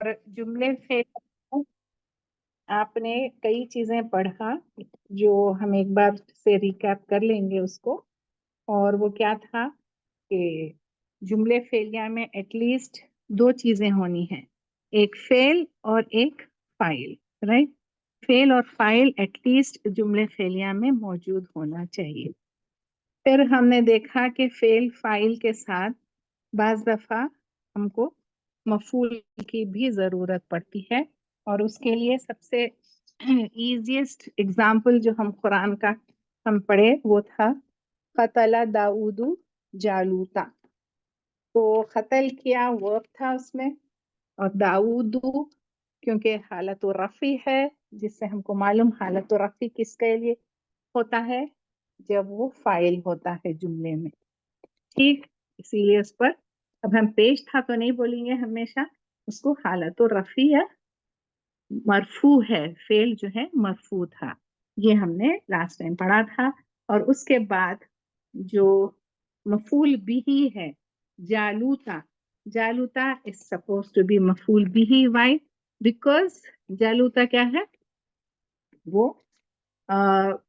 और जुमले फेल आपने कई चीजें पढ़ा जो हम एक बार से रिकैप कर लेंगे उसको। और वो क्या था कि जुमले फेलिया में एटलीस्ट दो चीजें होनी हैं, एक फेल और एक फाइल, राइट। फेल और फाइल एटलीस्ट जुमले फेलिया में मौजूद होना चाहिए। फिर हमने देखा कि फेल फाइल के साथ बाज दफा हमको मफूल की भी जरूरत पड़ती है, और उसके लिए सबसे इजीएस्ट एग्जाम्पल जो हम कुरान का हम पढ़े वो था कतला दाऊदू जालूता। तो कत्ल किया वर्ब था उसमें, और दाऊदू क्योंकि हालत रफ़ी है, जिससे हमको मालूम हालत रफ़ी किसके लिए होता है, जब वो फाइल होता है जुमले में, ठीक। इसीलिए उस पर अब हम पेश था तो नहीं बोलेंगे, हमेशा उसको हालत रफ़ी या मरफू है, फेल जो है मरफू था, ये हमने लास्ट टाइम पढ़ा था। और उसके बाद जो मफूल बिही है जालूता, जालूता इज सपोज टू बी मफूल बिही, वाई? बिकॉज जालूता क्या है, वो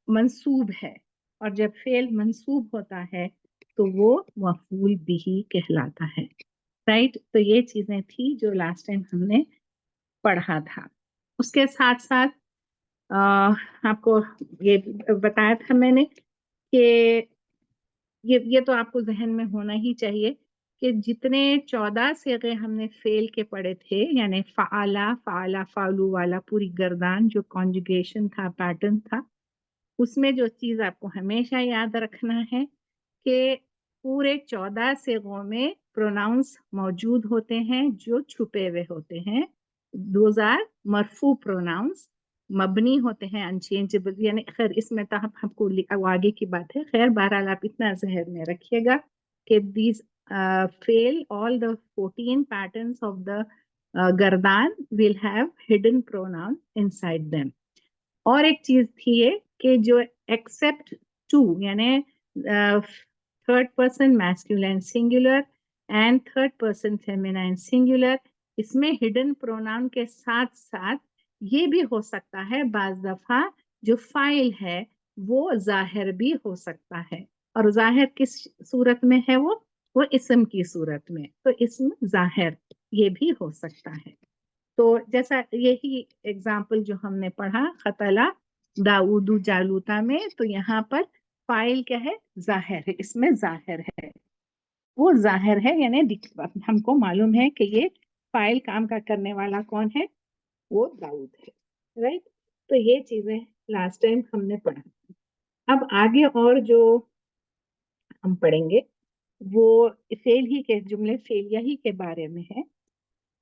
मंसूब है, और जब फेल मंसूब होता है तो वो मफूल बिही कहलाता है, राइट। तो ये चीजें थी जो लास्ट टाइम हमने पढ़ा था। उसके साथ साथ आपको ये बताया था मैंने कि ये तो आपको जहन में होना ही चाहिए कि जितने 14 सिगे हमने फेल के पढ़े थे, यानी फ़ाला फ़ाला फ़ालू वाला पूरी गर्दान जो कॉन्जुगेशन था, पैटर्न था, उसमें जो चीज आपको हमेशा याद रखना है कि पूरे 14 सिगों में प्रोनाउंस मौजूद होते हैं जो छुपे हुए होते हैं। दोज आर मरफू प्रोनाउंस, मबनी होते हैं, अनचेंजेबल, यानी खैर इसमें तो आपको आगे की बात है, खैर बहरहाल आप इतना जहन में रखिएगा कि दीज फेल all the 14 patterns of the गर्दान will have hidden pronoun inside them. और एक चीज थी ये कि जो एक्सेप्ट टू, यानी third person masculine singular and third person feminine singular, इसमें हिडन प्रोनाउन के साथ साथ ये भी हो सकता है बाज दफा जो फाइल है वो जाहिर भी हो सकता है। और जाहिर किस सूरत में है, वो इस्म की सूरत में, तो इस्म जाहिर ये भी हो सकता है। तो जैसा यही एग्जाम्पल जो हमने पढ़ा खतला दाऊदू जालूता में, तो यहाँ पर फाइल क्या है, जाहिर है, इसमें जाहिर है, वो जाहिर है, यानी हमको मालूम है कि ये फाइल काम का करने वाला कौन है, वो दाऊद है, राइट। तो ये चीजें लास्ट टाइम हमने पढ़ा। अब आगे और जो हम पढ़ेंगे वो फेल ही के जुमले फेलिया ही के बारे में है।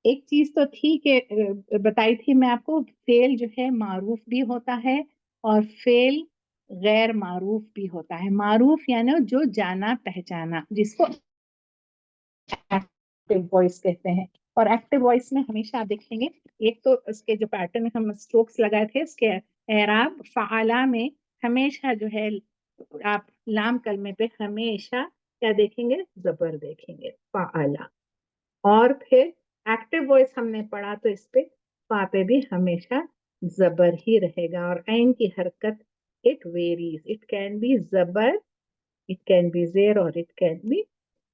एक चीज तो थी कि बताई थी मैं आपको, फेल जो है मारूफ भी होता है और फेल गैर मारूफ भी होता है। मारूफ यानी जो जाना पहचाना, जिसको एक्टिव वॉइस कहते हैं। और एक्टिव वॉइस में हमेशा आप देखेंगे, एक तो इसके जो पैटर्न हम स्ट्रोक्स लगाए थे, इसके एराब फ़ाला में हमेशा जो है आप लाम कलमे पे हमेशा क्या देखेंगे, जबर देखेंगे, फ़ाला। और फिर एक्टिव वॉइस हमने पढ़ा तो इस पे फा पे भी हमेशा जबर ही रहेगा, और ऐन की हरकत it varies, it can B जबर, इट कैन बी जेर, और इट कैन बी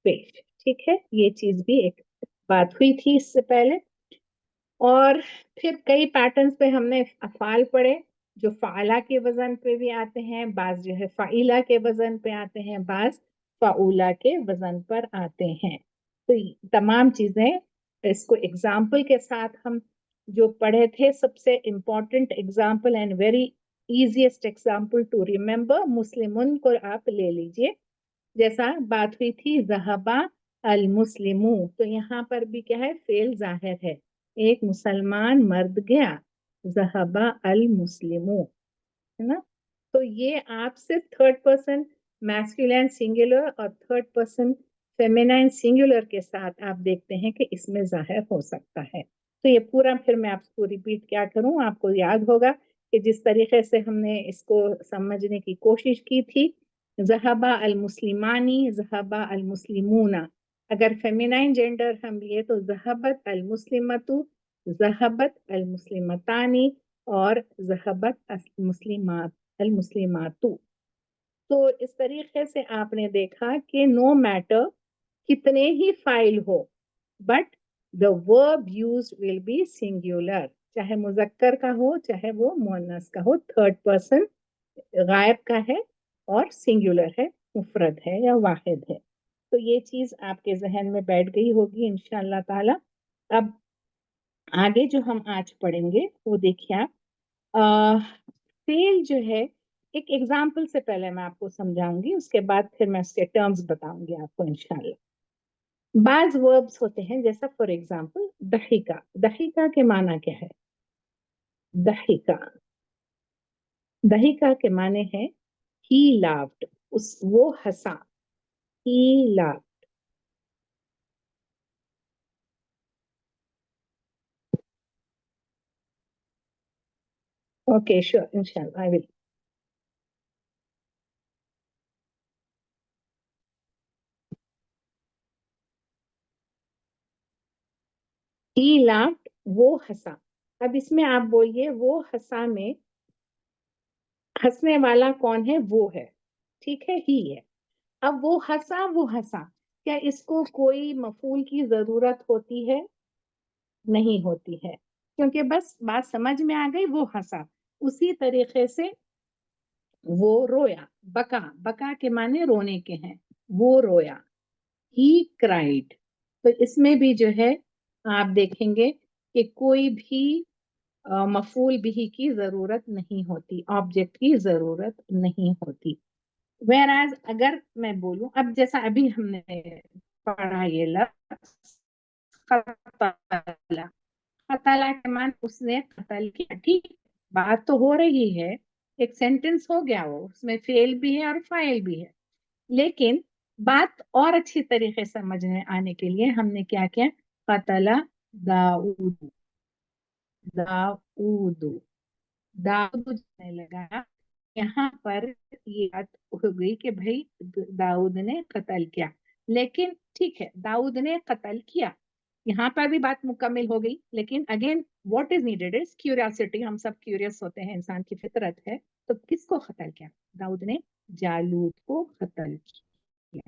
पेश, ठीक है। ये चीज भी एक बात हुई थी इससे पहले। और फिर कई पैटर्न्स पे हमने अफाल पढ़े जो फाला के वजन पे भी आते हैं, बाज जो है फाइला के वजन पे आते हैं, बाज फाउला के वजन पर आते हैं। तो तमाम चीजें इसको एग्जाम्पल के साथ हम जो पढ़े थे, सबसे important example and very easiest example to remember, मुस्लिमुन को आप ले लीजिए। जैसा बात हुई थी जहबा अल मुस्लिमू, तो यहाँ पर भी क्या है, फेल जाहिर है, एक मुसलमान मर्द गया, जहबा अल मुस्लिमू, है ना। तो ये आप सिर्फ थर्ड पर्सन मैस्कुलिन सिंगुलर और थर्ड पर्सन फेमिनाइन सिंगुलर के साथ आप देखते हैं कि इसमें जाहिर हो सकता है। तो ये पूरा फिर मैं आपको रिपीट क्या करूं, आपको याद होगा कि जिस तरीके से हमने इसको समझने की कोशिश की थी, जहबा अल मुस्लिमानी, जहबा अल मुस्लिमूना, अगर फेमिनाइन जेंडर हम लिए तो जहबत अल मुस्लिमतु, ज़हबत अल-मुस्लिमतानी और ज़हबत अल-मुस्लिमातु। तो इस तरीके से आपने देखा कि नो मैटर कितने ही फाइल हो, but the verb used will be singular, चाहे मुज़क्कर का हो चाहे वो मुअन्नस का हो, थर्ड पर्सन गायब का है और सिंगुलर है, मुफरद है या वाहिद है। तो ये चीज आपके जहन में बैठ गई होगी इंशाअल्लाह ताला। अब आगे जो हम आज पढ़ेंगे वो देखिए आप, फेल जो है, एक एग्जाम्पल से पहले मैं आपको समझाऊंगी, उसके बाद फिर मैं उसके टर्म्स बताऊंगी आपको इंशाल्लाह। बाज वर्ब्स होते हैं, जैसा फॉर एग्जाम्पल दहिका। दहिका के माना क्या है? दहिका, दहिका के माने हैं ही लाफ्ड, उस वो हंसा, ही लाफ्ड। ओके श्योर, इंशाल्लाह आई विल। ही लाफ्ड, वो हंसा। अब इसमें आप बोलिए वो हंसा में हंसने वाला कौन है? वो है, ठीक है, ही है। अब वो हंसा, क्या इसको कोई मफूल की जरूरत होती है? नहीं होती है, क्योंकि बस बात समझ में आ गई, वो हंसा। उसी तरीके से वो रोया, बका, बका के माने रोने के हैं, वो रोया, ही क्राइड। तो इसमें भी जो है आप देखेंगे कि कोई भी मफूल बिही की जरूरत नहीं होती, ऑब्जेक्ट की जरूरत नहीं होती। वेयर एज अगर मैं बोलूं, अब जैसा अभी हमने पढ़ा ये लफ्ज कतला, कतला के मान उसने कत्ल किया, ठीक, बात तो हो रही है, एक सेंटेंस हो गया, वो उसमें फेल भी है और फाइल भी है। लेकिन बात और अच्छी तरीके से समझने आने के लिए हमने क्या किया? कतला दाऊद, दाऊद, दाऊद ने लगाया। यहाँ पर ये बात हो गई कि भाई दाऊद ने कत्ल किया, लेकिन ठीक है दाऊद ने कत्ल किया, यहाँ पर भी बात मुकम्मल हो गई। लेकिन again what is needed is curiosity, हम सब क्यूरियस होते हैं, इंसान की फितरत है। तो किसको कत्ल किया? दाऊद ने जालूत को कत्ल किया,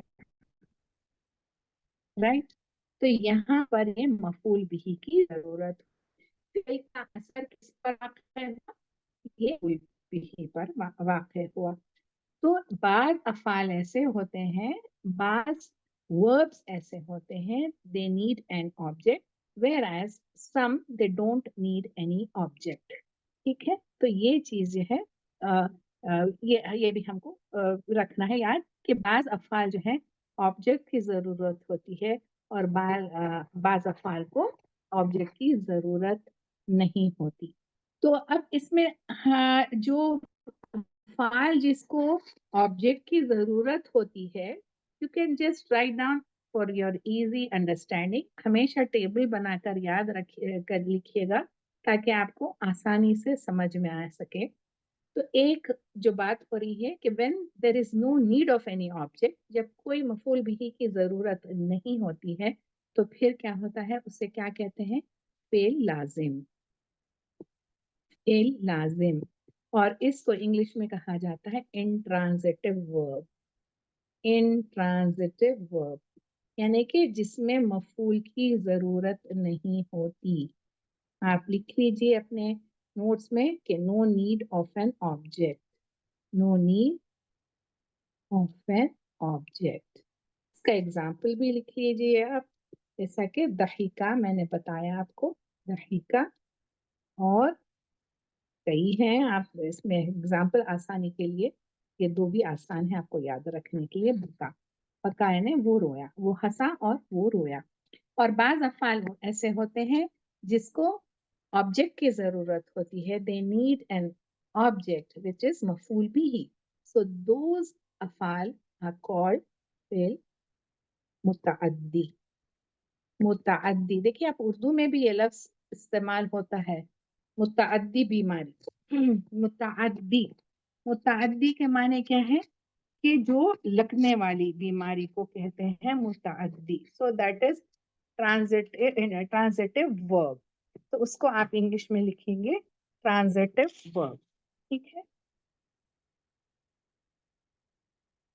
राइट। तो यहाँ पर ये मफूल बिही की जरूरत, फिर का असर किस पर वाक़ हुआ? ये मफूल बिही पर वाक़ हुआ। तो बाज अफ़ाल ऐसे होते हैं, बाज वर्ब्स ऐसे होते हैं, they need an object, whereas some they don't need any object. ठीक है, तो ये चीज जो है ये भी हमको रखना है याद कि बाज अफ़ाल जो है ऑब्जेक्ट की जरूरत होती है, और बाज अफ़ाल को ऑब्जेक्ट की जरूरत नहीं होती। तो अब इसमें हाँ, जो फाइल जिसको ऑब्जेक्ट की जरूरत होती है, you can just write down for your easy understanding. हमेशा टेबल बनाकर याद रखिए, कर लिखिएगा, ताकि आपको आसानी से समझ में आ सके। तो एक जो बात हो रही है कि when there is no need of any object, जब कोई मफूल बिही की जरूरत नहीं होती है, तो फिर क्या होता है, उसे क्या कहते हैं? फेल लाजिम, फेल लाजिम। और इसको इंग्लिश में कहा जाता है इंट्रांजिटिव वर्ब, इंट्रांजिटिव वर्ब, यानी कि जिसमें मफूल की जरूरत नहीं होती। आप लिख लीजिए अपने नोट्स में कि no need of an object, no need of an object. इसका एग्जाम्पल भी लिख लीजिए आप, जैसा कि दहीका मैंने बताया आपको, दहीका, और कई हैं, आप इसमें एग्जाम्पल आसानी के लिए ये दो भी आसान है आपको याद रखने के लिए। बका, बका यानी वो रोया, वो हंसा और वो रोया। और बाज अफ़ाल ऐसे होते हैं जिसको ऑब्जेक्ट की जरूरत होती है, they need an object which is मफूल बिही। सो दोज अफ़ाल आर कॉल्ड फिल मुतअद्दी। मुतअद्दी, देखिए आप उर्दू में भी ये लफ्ज इस्तेमाल होता है, मुतअद्दी बीमारी। मुतअद्दी, मुतअद्दी के माने क्या है? कि जो लगने वाली बीमारी को कहते हैं मुतअद्दी। So that is transitive verb. تو اس کو آپ انگلش میں لکھیں گے ٹرانزیٹو ورب. ٹھیک ہے,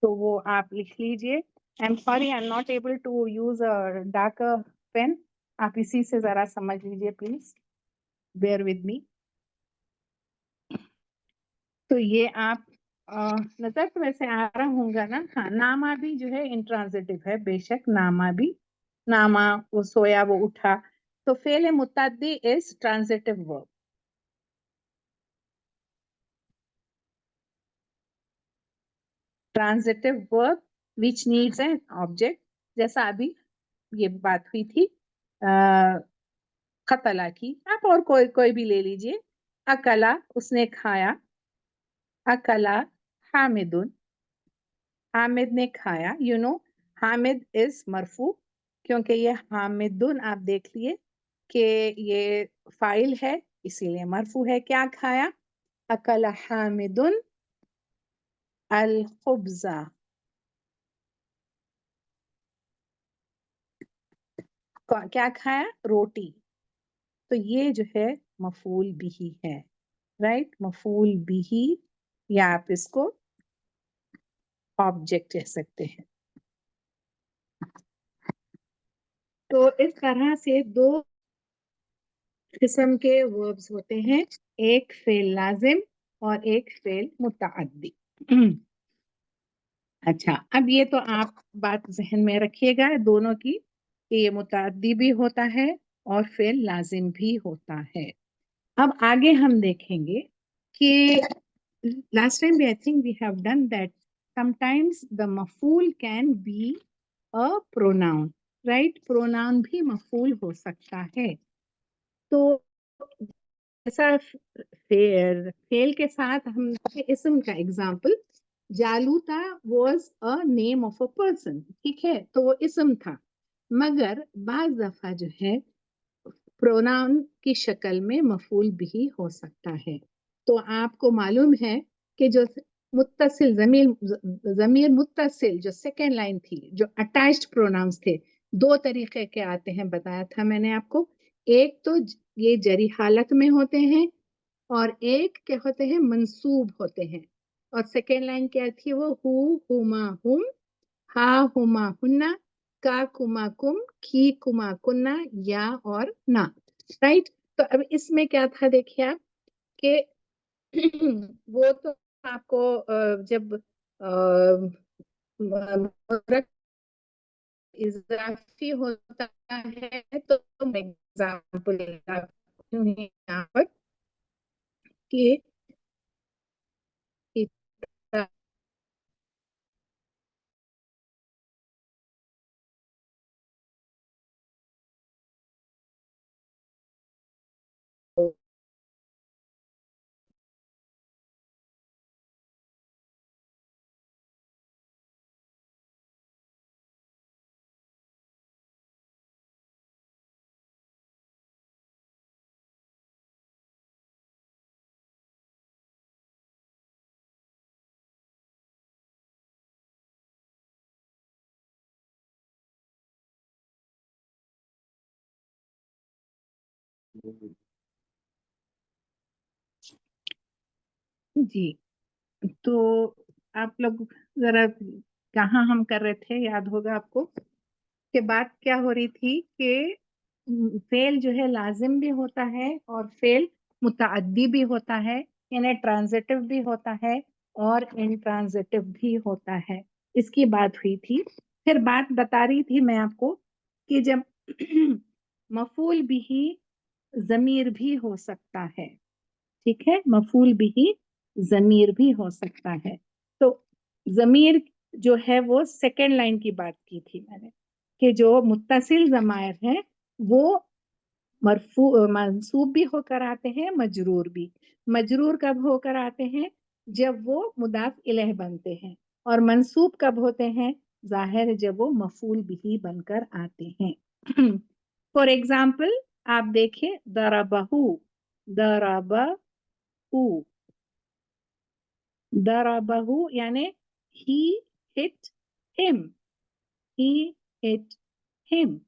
تو وہ آپ لکھ لیجئے. I'm sorry, I'm not able to use a darker pen. آپ اسی سے ذرا سمجھ لیجئے پلیز. Bear with me. تو یہ آپ نظر تو ویسے آ رہا ہوں گا نا. ہاں, ناما بھی جو ہے انٹرانزیٹو ہے, بے شک ناما بھی. ناما, وہ سویا, وہ اٹھا. تو فعل متعدی is transitive verb. Transitive verb which needs an object. جیسا ابھی یہ بات ہوئی تھی قتلا کی, آپ اور کوئی بھی لے لیجئے. اکلا, اس نے کھایا. اکلا حامد, حامد نے کھایا. یو نو حامد از مرفوع, کیونکہ یہ حامدن آپ دیکھ لیے کہ یہ فاعل ہے, اسی لیے مرفوع ہے. کیا کھایا؟ اکل حامدن الخبز. کیا کھایا؟ روٹی. تو یہ جو ہے مفعول بھی ہے, رائٹ. مفعول بھی, یا آپ اس کو آبجیکٹ کہہ سکتے ہیں. تو اس طرح سے دو قسم کے وربز ہوتے ہیں, ایک فعل لازم اور ایک فعل متعدی. اچھا, اب یہ تو آپ بات ذہن میں رکھیے گا دونوں کی, کہ یہ متعدی بھی ہوتا ہے اور فعل لازم بھی ہوتا ہے. اب آگے ہم دیکھیں گے کہ last time I think we have done that sometimes the مفعول can be a pronoun, right. pronoun بھی مفعول ہو سکتا ہے. تو ایسا فعل کے ساتھ ہم اسم کا ایگزامپل, جالوتا was a name of a person. ٹھیک ہے, تو وہ اسم تھا, مگر بعض دفعہ جو ہے پروناؤن کی شکل میں مفعول بھی ہو سکتا ہے. تو آپ کو معلوم ہے کہ جو متصل ضمیر متصل جو سیکنڈ لائن تھی, جو اٹیچڈ پروناؤنس تھے, دو طریقے کے آتے ہیں, بتایا تھا میں نے آپ کو. ایک تو یہ جری حالت میں ہوتے ہیں, اور ایک کیا ہوتے ہیں, منصوب ہوتے ہیں. اور سیکنڈ لائن کیا تھی, وہ ہو, ہما, ہم, ہا, ہما, ہننا, کا, کما, کم, کی, کما, کننا, یا اور نا, رائٹ. تو اب اس میں کیا تھا دیکھیے آپ کہ وہ تو آپ کو جب اضافی ہوتا ہے تو ایگزامپل یہاں پر کہ جی, تو آپ لوگ ذرا کہاں ہم کر رہے تھے, یاد ہوگا آپ کو کہ بات کیا ہو رہی تھی کہ فعل جو ہے لازم بھی ہوتا ہے اور فعل متعدی بھی ہوتا ہے, یعنی ٹرانزیٹو بھی ہوتا ہے اور انٹرانزیٹو بھی ہوتا ہے. اس کی بات ہوئی تھی. پھر بات بتا رہی تھی میں آپ کو کہ جب مفعول بھی ضمیر بھی ہو سکتا ہے. ٹھیک ہے, مفعول بھی ضمیر بھی ہو سکتا ہے. تو ضمیر جو ہے وہ سیکنڈ لائن کی بات کی تھی میں نے, کہ جو متصل ضمائر ہیں وہ مرفوع منصوب بھی ہو کر آتے ہیں, مجرور بھی. مجرور کب ہو کر آتے ہیں؟ جب وہ مضاف الیہ بنتے ہیں. اور منصوب کب ہوتے ہیں؟ ظاہر ہے جب وہ مفعول بھی بن کر آتے ہیں. فار ایگزامپل آپ دیکھیں, ضربہ, ضربہ, ضربہ یعنی he hit him, he hit him.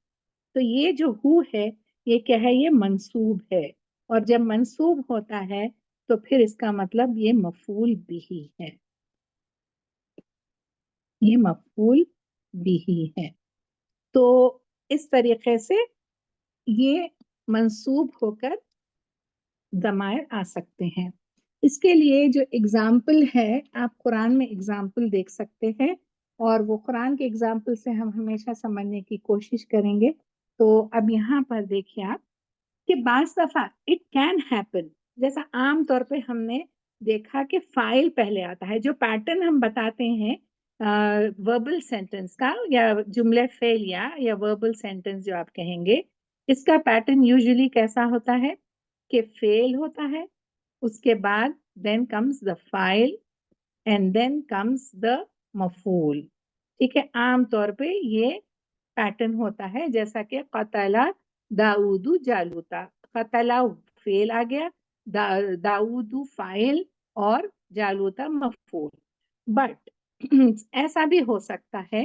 تو یہ جو ہو ہے یہ کیا ہے؟ یہ منصوب ہے، اور جب منصوب ہوتا ہے تو پھر اس کا مطلب یہ مفعول بھی ہے، یہ مفعول بھی ہے۔ تو اس طریقے سے یہ منصوب ہو کر ضمائر آ سکتے ہیں۔ اس کے لیے جو اگزامپل ہے، آپ قرآن میں اگزامپل دیکھ سکتے ہیں، اور وہ قرآن کے اگزامپل سے ہم ہمیشہ سمجھنے کی کوشش کریں گے۔ تو اب یہاں پر دیکھیے آپ کہ بعض دفعہ اٹ کین ہیپن، جیسا عام طور پہ ہم نے دیکھا کہ فائل پہلے آتا ہے، جو پیٹرن ہم بتاتے ہیں وربل سینٹنس کا یا جملہ فعلیہ یا وربل سینٹنس جو آپ کہیں گے، اس کا پیٹرن یوزلی کیسا ہوتا ہے کہ فعل ہوتا ہے، اس کے بعد then comes the file and then comes the مفعول۔ ٹھیک ہے، عام طور پہ یہ پیٹرن ہوتا ہے، جیسا کہ قتل داؤد جالوتا، قتل فعل آ گیا، داؤد فاعل اور جالوتا مفعول۔ بٹ ایسا بھی ہو سکتا ہے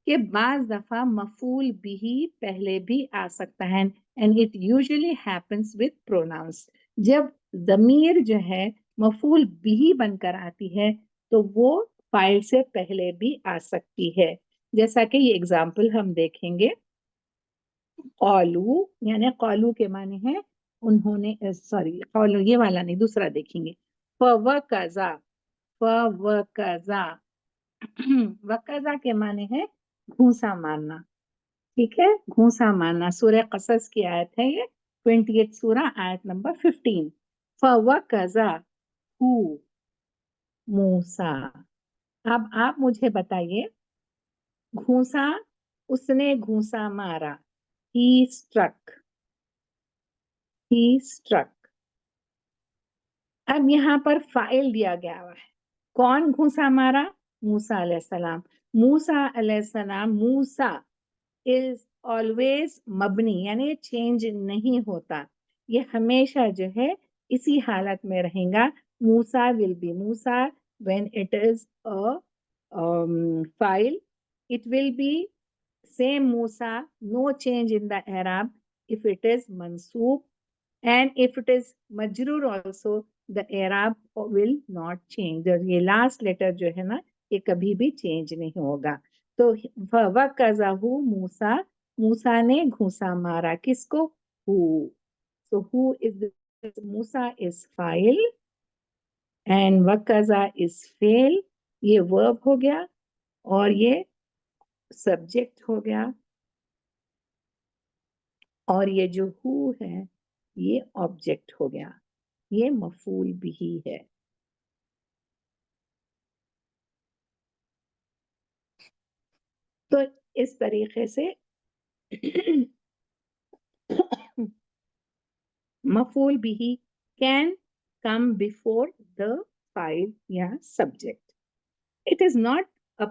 کہ بعض دفعہ مفعول بھی پہلے بھی آ سکتا ہے، and it usually happens with pronouns۔ جب ضمیر جو ہے مفعول بھی بن کر آتی ہے تو وہ فاعل سے پہلے بھی آ سکتی ہے، جیسا کہ یہ اگزامپل ہم دیکھیں گے۔ قالو یعنی قالو کے معنی ہے انہوں نے، سوری قالو یہ والا نہیں، دوسرا دیکھیں گے، فوقذا، فوقذا، وقذا کے معنی ہے گھونسا مارنا۔ ٹھیک ہے، گھونسا مارنا، سورہ قصص کی آیت ہے یہ، 28 سورہ آیت نمبر 15۔ فوقذا ہو موسیٰ۔ اب آپ مجھے بتائیے، گھونسا، اس نے گھونسا مارا، he struck، he struck۔ اب یہاں پر فائل دیا گیا ہوا ہے، کون گھونسا مارا؟ موسیٰ علیہ السلام۔ موسیٰ علیہ السلام، موسیٰ is always مبنی، یعنی چینج نہیں ہوتا، یہ ہمیشہ جو ہے اسی حالت میں رہیں گا۔ موسیٰ will be Musa when it is a file، it will be same Musa, no change in the i'rab if it is منصوب، and if it is مجرور also the i'rab will not change۔ یہ last letter جو ہے نا یہ کبھی بھی change نہیں ہوگا۔ تو وَقَذَهُ موسیٰ، موسیٰ نے گھونسا مارا، کس کو؟ ہو۔ So who is Musa is فاعل and وَقَذَا is فعل، یہ verb ہو گیا اور یہ سبجیکٹ ہو گیا، اور یہ جو ہو ہے یہ آبجیکٹ ہو گیا، یہ مفعول بھی ہے۔ تو اس طریقے سے مفعول بھی can come before the file یا subject۔ It is not a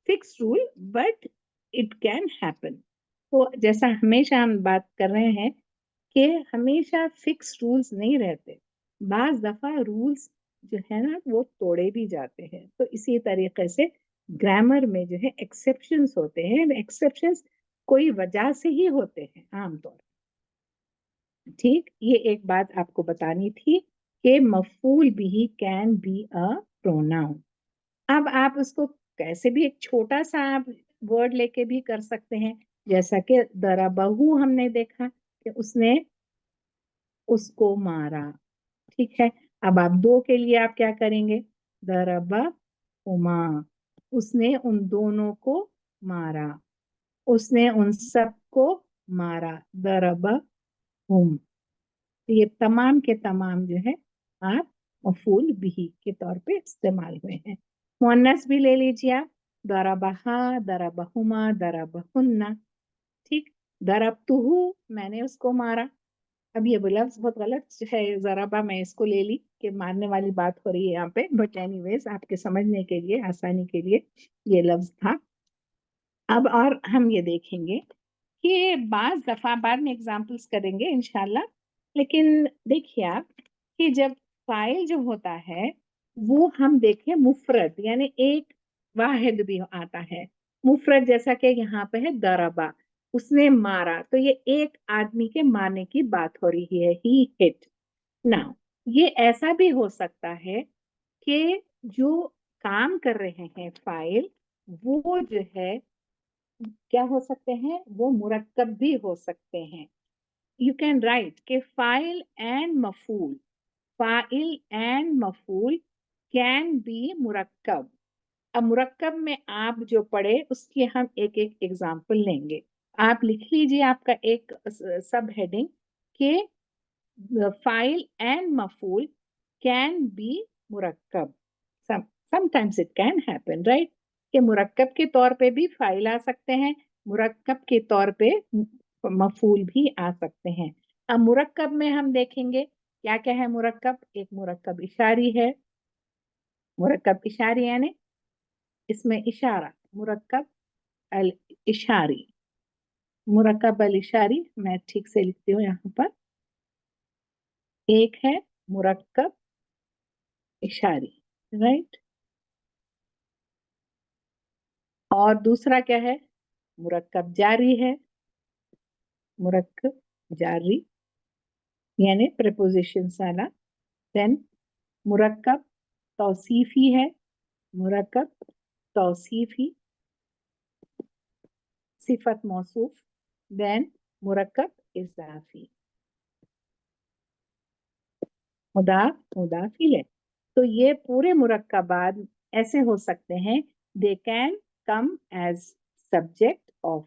fixed rule but it can happen۔ تو جیسا ہمیشہ ہم بات کر رہے ہیں کہ ہمیشہ فکس رولز نہیں رہتے، بعض دفعہ رولز جو ہے نا وہ توڑے بھی جاتے ہیں۔ تو اسی طریقے سے گرامر میں جو ہے ایکسیپشنز ہوتے ہیں، ایکسیپشنز کوئی وجہ سے ہی ہوتے ہیں عام طور پر۔ ٹھیک، یہ ایک بات آپ کو بتانی تھی کہ مفعول بھی کین بی اے پروناؤن۔ اب آپ اس کو کیسے بھی ایک چھوٹا سا آپ ورڈ لے کے بھی کر سکتے ہیں، جیسا کہ ضربہو ہم نے دیکھا کہ اس نے اس کو مارا۔ ٹھیک ہے، اب آپ دو کے لیے آپ کیا کریں گے؟ ضربہما، اس نے ان دونوں کو مارا، اس نے ان سب کو مارا، ضربہم۔ یہ تمام کے تمام جو ہے آپ مفعول بھی کے طور پہ استعمال ہوئے ہیں۔ مؤنث بھی لے لیجیے آپ، ضربہا، ضربہما، ضربہن۔ ٹھیک، ضربتہو، میں نے اس کو مارا۔ اب یہ لفظ بہت غلط ہے، ضربہ میں اس کو لے لی کہ مارنے والی بات ہو رہی ہے یہاں پہ، بٹ اینی ویز آپ کے سمجھنے کے لیے، آسانی کے لیے یہ لفظ تھا۔ اب اور ہم یہ دیکھیں گے کہ بعض دفعہ بعد میں اگزامپلس کریں گے انشاءاللہ، لیکن دیکھیے آپ کہ جب فاعل جو ہوتا ہے وہ ہم دیکھیں مفرد، یعنی ایک واحد بھی آتا ہے مفرد، جیسا کہ یہاں پہ ہے ضربہ، उसने मारा, तो ये एक आदमी के मारने की बात हो रही है, ही हिट। नाउ ये ऐसा भी हो सकता है कि जो काम कर रहे हैं फाइल, वो जो है क्या हो सकते हैं, वो मुरक्कब भी हो सकते हैं। यू कैन राइट कि फाइल एंड मफूल कैन बी मुरक्कब। अब मुरक्कब में आप जो पढ़े उसकी हम एक एक एग्जाम्पल लेंगे। आप लिख लीजिए आपका एक सब हेडिंग कि फाइल एंड मफूल कैन बी मुरक्कब। Sometimes it can happen, right, कि मुरक्कब के तौर पे भी फाइल आ सकते हैं, मुरक्कब के तौर पे मफूल भी आ सकते हैं। अब मुरक्कब में हम देखेंगे क्या क्या है। मुरक्कब, एक मुरक्कब इशारी है। मुरक्कब इशारी यानी इसमें इशारा, मुरक्कब अल इशारी। मुरक्कब अल इशारी, मैं ठीक से लिखती हूँ यहाँ पर। एक है मुरक्कब इशारी, राइट, और दूसरा क्या है, मुरक्कब जारी है। मुरक्कब जारी यानी प्रेपोजिशन वाला। देन मुरक्कब तौसीफी है। मुरक्कब तौसीफी, सिफत मौसूफ। देन मुरक्कब इज़ाफी, मुदाफ मुदाफ इलैह। तो ये पूरे मुरक्कबात ऐसे हो सकते हैं, they can come as subject और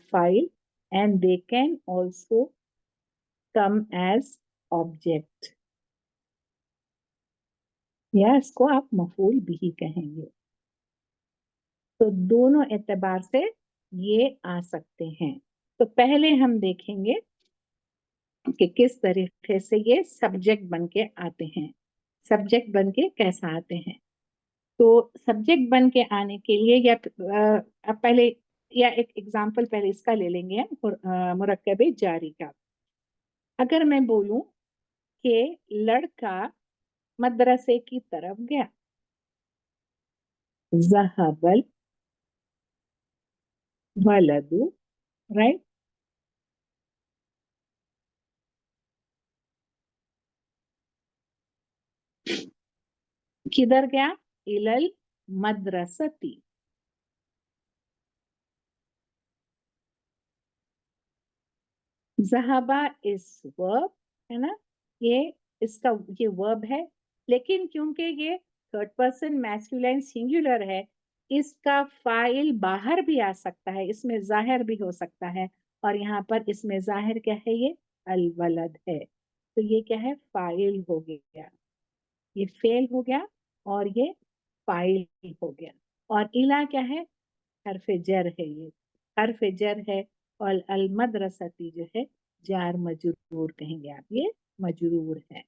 फाइल, and they can also come as object, या इसको आप मफूल भी कहेंगे। तो दोनों एतबार से ये आ सकते हैं। तो पहले हम देखेंगे कि किस तरीके से ये सब्जेक्ट बन के आते हैं। सब्जेक्ट बन के कैसा आते हैं। तो सब्जेक्ट बन के आने के लिए या अब पहले या एक एग्जांपल पहले इसका ले लेंगे हम, मुरक्कब जारी का। अगर मैं बोलूं कि लड़का मदरसे की तरफ गया, ज़हबल वलदु, राइट, किधर गया, इलल मदरसती। ज़हबा इस वर्ब है ना, ये इसका ये वर्ब है, लेकिन क्योंकि ये थर्ड पर्सन मैस्कुलाइन सिंगुलर है, इसका फाइल बाहर भी आ सकता है, इसमें जाहिर भी हो सकता है। और यहाँ पर इसमें जाहिर क्या है, ये अल वलद है। तो ये क्या है, फाइल हो गया, ये फेल हो गया और ये फाइल हो गया। और इला क्या है, हरफ जर है, ये हरफ जर है। और अल मदरसती जो है जार मजरूर कहेंगे आप, ये मजरूर है।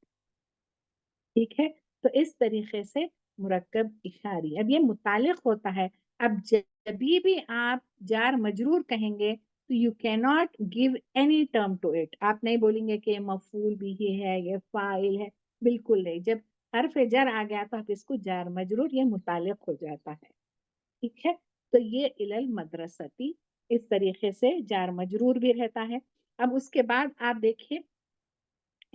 ठीक है, तो इस तरीके से मुरक्कब इशारी, अब ये मुतालिक होता है। अब जब भी आप जार मजरूर कहेंगे तो you can not give any term to it. आप नहीं बोलेंगे कि ये मफूल भी है, ये फाइल है, बिल्कुल नहीं। जब हर्फ जर आ गया तो आप इसको जार मजरूर, ये मुतालिक हो जाता है। ठीक है, तो ये इलल मदरसती इस तरीके से जार मजरूर भी रहता है। अब उसके बाद आप देखिए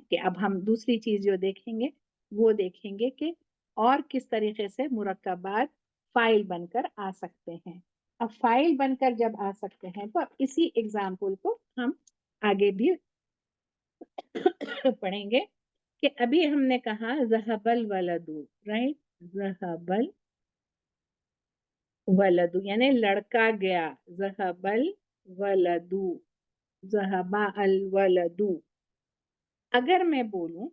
कि अब हम दूसरी चीज जो देखेंगे वो देखेंगे कि और किस तरीके से मुरक्कबात फाइल बनकर आ सकते हैं। अब फाइल बनकर जब आ सकते हैं तो इसी एग्जाम्पल को हम आगे भी पढ़ेंगे कि अभी हमने कहा ज़हबल वलदू, राइट, ज़हबल वलदू यानी लड़का गया, ज़हबल वलदू, ज़हबा अल वलदू। अगर मैं बोलूं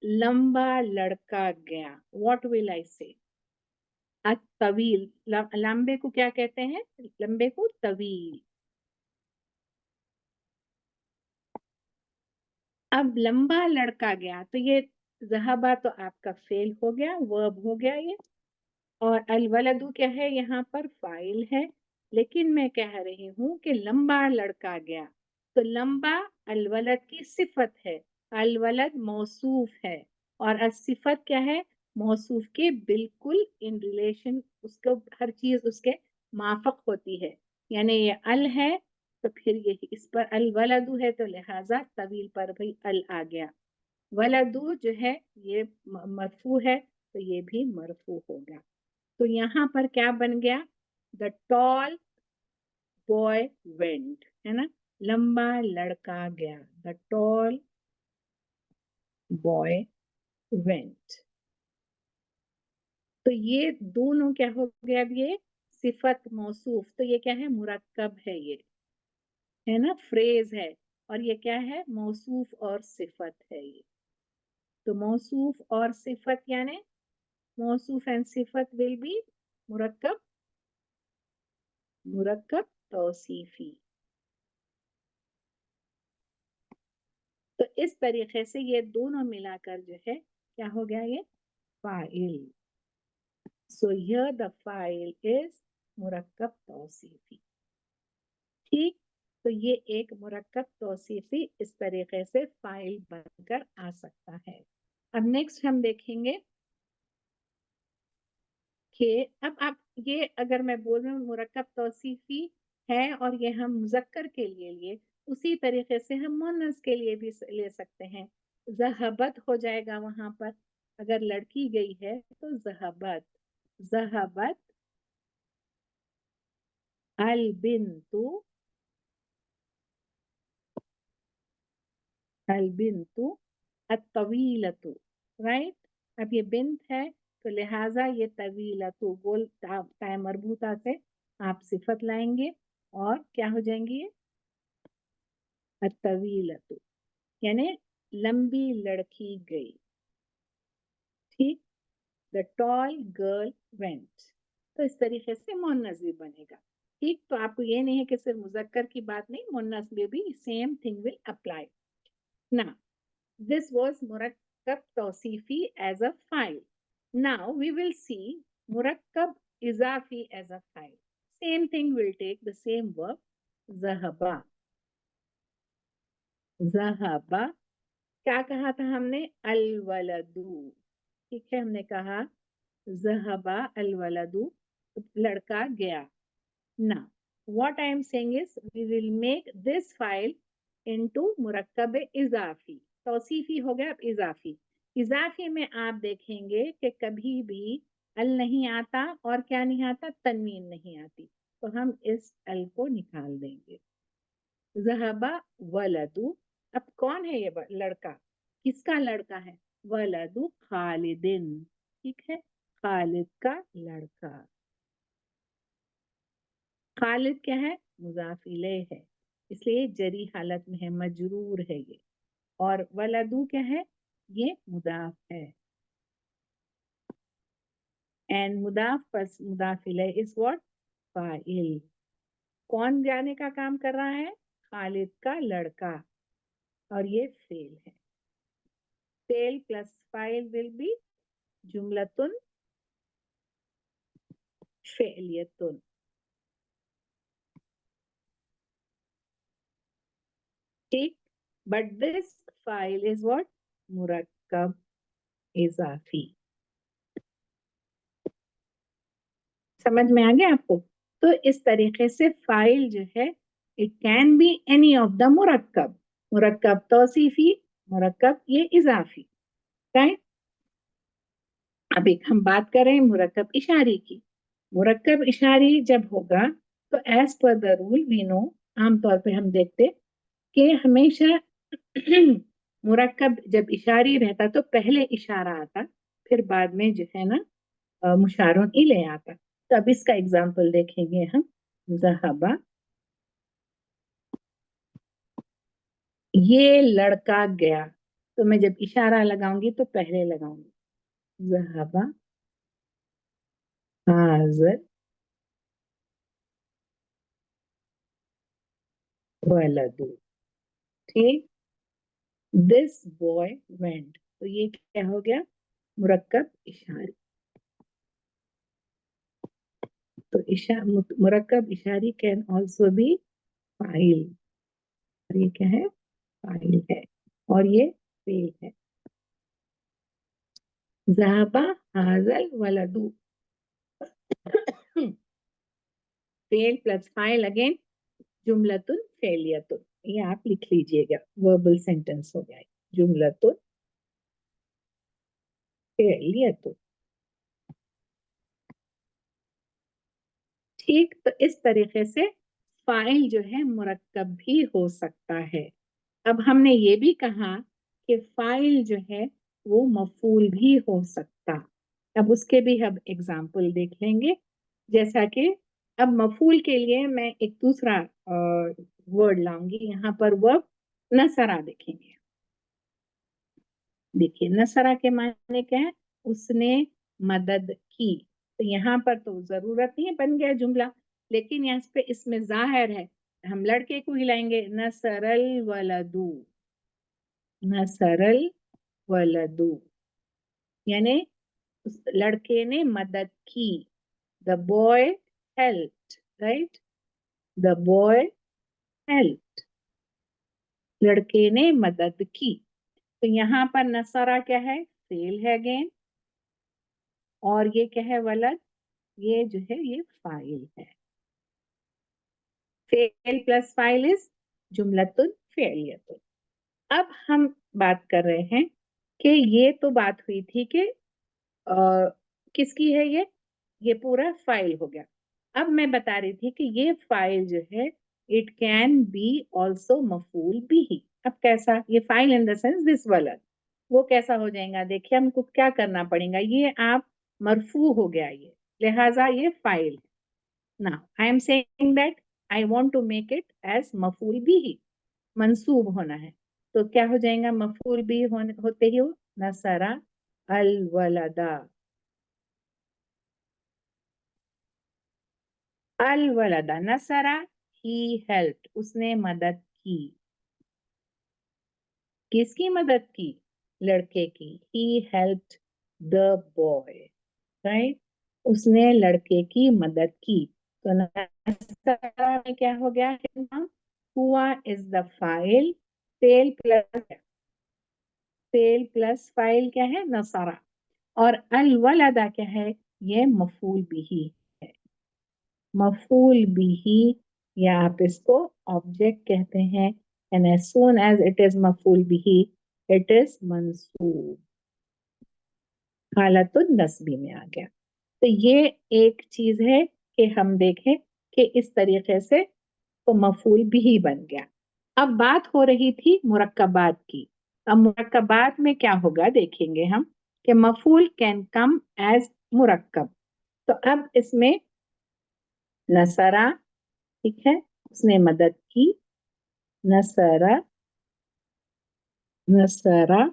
लंबा लड़का गया, व्हाट विल आई से, तवील, लंबे को क्या कहते हैं, लंबे को तवील। अब लंबा लड़का गया तो ये ज़हबा तो आपका फेल हो गया, वर्ब हो गया ये। और अलवलदु क्या है, यहाँ पर फाइल है। लेकिन मैं कह रही हूँ कि लंबा लड़का गया, तो लंबा अलवलद की सिफत है, अलवलद मौसूफ है। और सिफत क्या है, मौसूफ के बिल्कुल इन रिलेशन, उसको हर चीज उसके माफक होती है, यानी ये अल है तो फिर ये इस पर अल वलदू है तो लिहाजा तवील पर भी अल आ गया। वलदू जो है ये मरफू है तो ये भी मरफू होगा। तो यहाँ पर क्या बन गया, द टॉल बॉय वेंट, है ना, लंबा लड़का गया, द टॉल बॉय वेंट। तो ये दोनों क्या हो गया, अब ये सिफत मौसूफ, तो ये क्या है, मुरक्कब है, ये है ना, फ्रेज है, और ये क्या है, मौसूफ और सिफत है ये। तो मौसूफ और सिफत यानी मौसूफ एंड सिफत विल बी मुरक्कब, मुरक्कब तौसीफी। तो इस तरीके से ये दोनों मिलाकर जो है क्या हो गया, ये फाइल। सो हियर द फाइल इज मुरक्कब तौसीफी। ठीक, तो ये एक मुरक्कब तौसीफी इस तरीके से फाइल बनकर आ सकता है। अब नेक्स्ट हम देखेंगे कि अब आप ये अगर मैं बोल रही हूँ मुरक्कब तौसीफी है और ये हम मुज़क्कर के लिए लिए, उसी तरीके से हम मुअन्नस के लिए भी ले सकते हैं। ज़हबत हो जाएगा वहां पर, अगर लड़की गई है तो ज़हबत, ज़हबत अल बिन्तु, अल बिन्तु अत्तवीलतु, राइट। अब ये बिंत है तो लिहाजा ये तवीलतु गोल ताय मरबूता से आप सिफत लाएंगे और क्या हो जाएंगी ये अत्तवीलतु, यानी लंबी लड़की गई। ठीक, द टॉल गर्ल वेंट, तो इस तरीके से मुअन्नस भी बनेगा। ठीक, तो आपको ये नहीं है कि सिर्फ मुजक्कर की बात नहीं, मुअन्नस में भी सेम थिंग विल अप्लाई। ना, this was murakkab tawsifi as a file. Now we will see murakkab izafi as a file. Same thing will take the same verb zahaba, zahaba क्या कहा था हमने, अल वलदू, ठीक है, हमने कहा ज़हबा अल वलदू, लड़का गया। Now what I am saying is we will make this file into मुरक्कब इजाफी, तौसीफी हो गया, अब इजाफी। इजाफी में आप देखेंगे कि कभी भी अल नहीं आता और क्या नहीं आता, तनवीन नहीं आती, तो हम इस अल को निकाल देंगे। ज़हबा वलदू, अब कौन है ये लड़का, किसका लड़का है, वलदू खालिदिन, ठीक है, खालिद का लड़का। खालिद क्या है, मुज़ाफ इलैह है, इसलिए जरी हालत में है, मजरूर है ये। और वलदू क्या है, ये मुदाफ है, एंड मुदाफ प्लस मुदाफ इलैह इज व्हाट, फाइल। कौन जाने का काम कर रहा है, खालिद का लड़का, और ये फेल है। फेल प्लस फाइल विल बी जुमलतुन फेलियतुन। ठीक, बट दिस फाइल इज व्हाट, मुरक्कब इजाफी। समझ में आ गया आपको। तो इस तरीके से फाइल जो है it can be any of the मुरक्कब, मुरक्कब तौसीफी, मुरक्कब ये इजाफी, राइट। अब एक हम बात कर रहे हैं मुरक्कब इशारी की। मुरक्कब इशारी जब होगा तो as per the rule we know, आमतौर पे हम देखते कि हमेशा मुरक्कब जब इशारी रहता तो पहले इशारा आता, फिर बाद में जो है ना मुशारुन इले आता। तो अब इसका एग्जाम्पल देखेंगे हम, ज़हबा, ये लड़का गया, तो मैं जब इशारा लगाऊंगी तो पहले लगाऊंगी, ज़हबा हाज़िर वलदू, ठीक, दिस बॉय वेंट, तो ये क्या हो गया, मुरक्कब इशारी। तो मुरक्कब इशारी कैन ऑल्सो बी फाइल, और ये क्या है, फाइल है, और ये फेल है। ज़हबा हाज़ल वलदू, फेल प्लस फाइल अगेन जुमलतुन फेलियतुन, ये आप लिख लीजिएगा, वर्बल सेंटेंस हो गया जुमलतुन फेलियतुन। ठीक, तो इस तरीके से फाइल जो है मुरक्कब भी हो सकता है। अब हमने ये भी कहा कि फाइल जो है वो मफूल भी हो सकता। अब उसके भी हम एग्जाम्पल देख लेंगे, जैसा कि अब मफूल के लिए मैं एक दूसरा वर्ड लाऊंगी, यहाँ पर वर्ब नसरा देखेंगे। देखिए नसरा के मायने क्या है, उसने मदद की। तो यहाँ पर तो जरूरत नहीं है, बन गया जुमला, लेकिन यहाँ पे इसमें जाहिर है हम लड़के को हिलाएंगे, नसरल वलदू, नसरल वलदू, यानी उस लड़के ने मदद की। The boy helped, right, the boy helped, लड़के ने मदद की। तो यहाँ पर नसरा क्या है, फेल है अगेन, और ये क्या है, वलद, ये जो है ये फाइल है। फेल प्लस फाइल इज जुमलतुन फेलियतुन। अब हम बात कर रहे हैं कि ये तो बात हुई थी कि किसकी है ये पूरा फाइल हो गया। अब मैं बता रही थी कि ये फाइल जो है इट कैन बी ऑल्सो मफूल बिही। अब कैसा, ये file in the sense this वाला, वो कैसा हो जाएगा, देखिए हमको क्या करना पड़ेगा, ये आप मरफू हो गया ये, लिहाजा ये फाइल। Now I am saying that I want to make it as मफूल बिही, मंसूब होना है, तो क्या हो जाएगा, मफूल भी होते ही हो, नसरा अल वलदा, अल वलदा नसरा, ही हेल्प्ड, उसने मदद की। किसकी मदद की, लड़के की। He helped the boy, right, उसने लड़के की मदद की। तो नसरा में क्या हो गया, हुआ इज द फाइल, फेल प्लस फाइल क्या है, नसरा, और अल वलदा क्या है, ये मफूल बिही है, मफूल बिही, या आप इसको ऑब्जेक्ट कहते हैं। And as soon as it is मफूल बिही इट इज मंसूब, हालतुन नस्बी में आ गया। तो ये एक चीज है कि हम देखें कि इस तरीके से तो मफूल बिही बन गया। अब बात हो रही थी मुरक्कबात की। अब मुरक्कबात में क्या होगा देखेंगे हम, कि मफूल कैन कम एज मुरक्कब। तो अब इसमें नसरा, ठीक है, उसने मदद की, नसरा, नसरा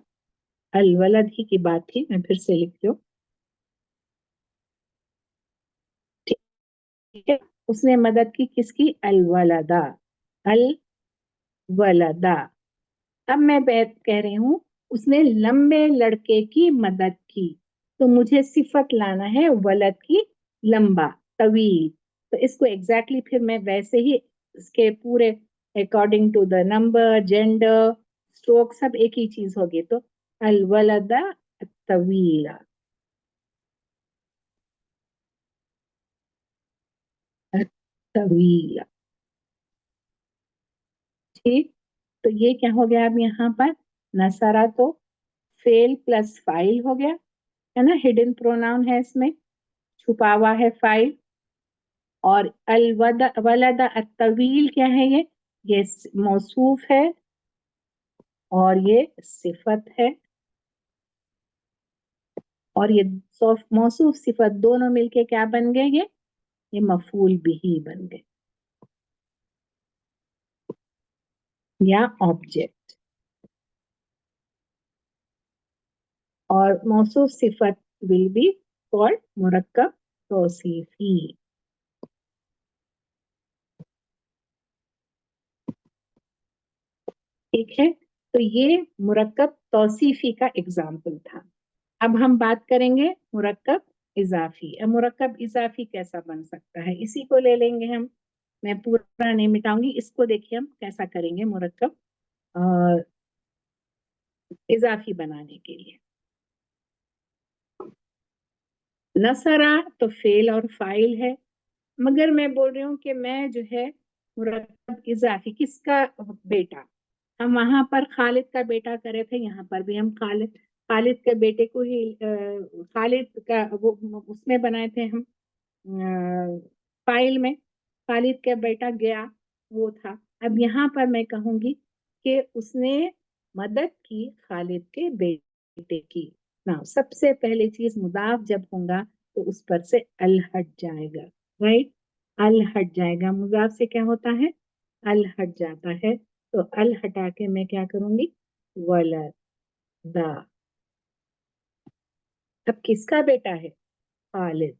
अलवलद ही की बात थी, मैं फिर से लिख लो, ठीक है, उसने मदद की किसकी, अलवलदा, अलवलदा। अब मैं बात कह रही हूँ उसने लंबे लड़के की मदद की, तो मुझे सिफत लाना है वलद की, लंबा, तवील। तो इसको एग्जैक्टली फिर मैं वैसे ही इसके पूरे according to the number, gender, stroke सब एक ही चीज होगी। तो अल वलदा तवीला, तवीला, ठीक। तो ये क्या हो गया अब यहाँ पर, नसरा तो फेल प्लस फाइल हो गया, है ना, हिडन प्रोनाउन है इसमें, छुपा हुआ है फाइल। और अल वलदा अतवील क्या है, ये मौसूफ है, और ये सिफत है, और ये मौसूफ सिफत दोनों मिलके क्या बन गए, ये मफूल बिही बन गए, या ऑब्जेक्ट। और मौसूफ सिफत विल बी कॉल्ड मुरक्कब तौसीफी, ठीक है। तो ये मुरक्कब तौसीफी का एग्जाम्पल था। अब हम बात करेंगे मुरक्कब इजाफी। अब मुरक्कब इजाफी कैसा बन सकता है, इसी को ले लेंगे हम, मैं पूरा नहीं मिटाऊंगी, इसको देखिए हम कैसा करेंगे मुरक्कब इजाफी बनाने के लिए। नसरा तो फेल और फाइल है, मगर मैं बोल रही हूँ कि मैं जो है मुरक्कब इजाफी किसका बेटा, हम वहां पर खालिद का बेटा करे थे, यहाँ पर भी हम खालिद खालिद के बेटे को ही खालिद का वो उसमें बनाए थे हम फाइल में, खालिद का बेटा गया वो था। अब यहाँ पर मैं कहूंगी कि उसने मदद की खालिद के बेटे की ना। सबसे पहली चीज मुदाफ जब होगा तो उस पर से अल हट जाएगा, राइट, अल हट जाएगा। मुदाफ से क्या होता है, अल हट जाता है, तो अल हटा के मैं क्या करूंगी, वलदा। अब किसका बेटा है, खालिद,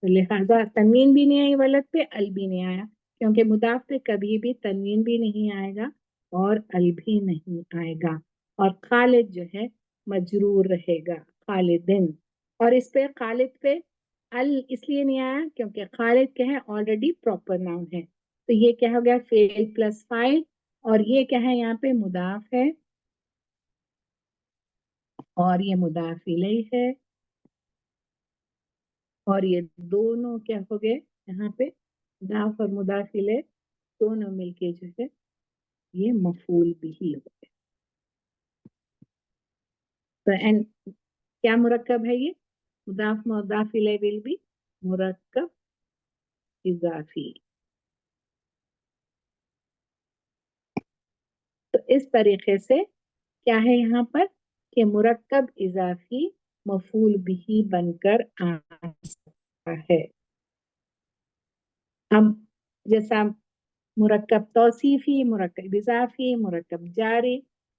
तो लिहाजा तनवीन भी नहीं आई वलद पे, अल भी नहीं आया, क्योंकि मुदाफ पे कभी भी तनवीन भी नहीं आएगा और अल भी नहीं आएगा। और खालिद जो है मजरूर रहेगा, खालिदिन। और इस पे खालिद पे अल इसलिए नहीं आया क्योंकि खालिद क्या है, ऑलरेडी प्रॉपर नाउन है, तो ये क्या हो गया, फेल प्लस फाइल। और ये क्या है, यहाँ पे मुदाफ है और ये मुदाफ इलैह है, और ये दोनों क्या हो गए यहाँ पे, मुदाफ और मुदाफ इलैह दोनों मिलके जो है ये मफूल बिही हो गए। तो एंड क्या मुरक्कब है ये, मुदाफ मुदाफ इलैह विल बी मुरक्कब इजाफी। तो इस तरीके से क्या है यहाँ पर कि मुरक्कब इजाफी मफूल बिही बनकर आ सकता है। अब जैसा मुरक्कब तौसीफी, मुरक्कब इजाफी, मुरक्कब जारी,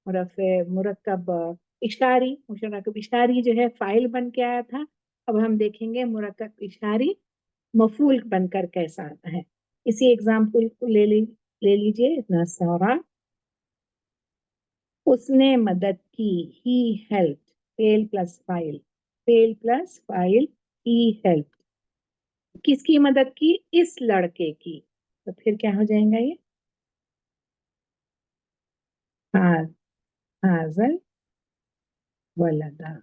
मुरक्कब इशारी, मुरक्कब इशारी जो है फाइल बन के आया था, अब हम देखेंगे मुरक्कब इशारी मफूल बनकर कैसा आता है। इसी एग्जाम्पल को ले लीजिए, नसारा, उसने मदद की, ही हेल्प, फेल प्लस फाइल, फेल प्लस फाइल, ही हेल्प, किसकी मदद की, इस लड़के की, तो फिर क्या हो जाएगा ये, हाँ, हाजल वलदा,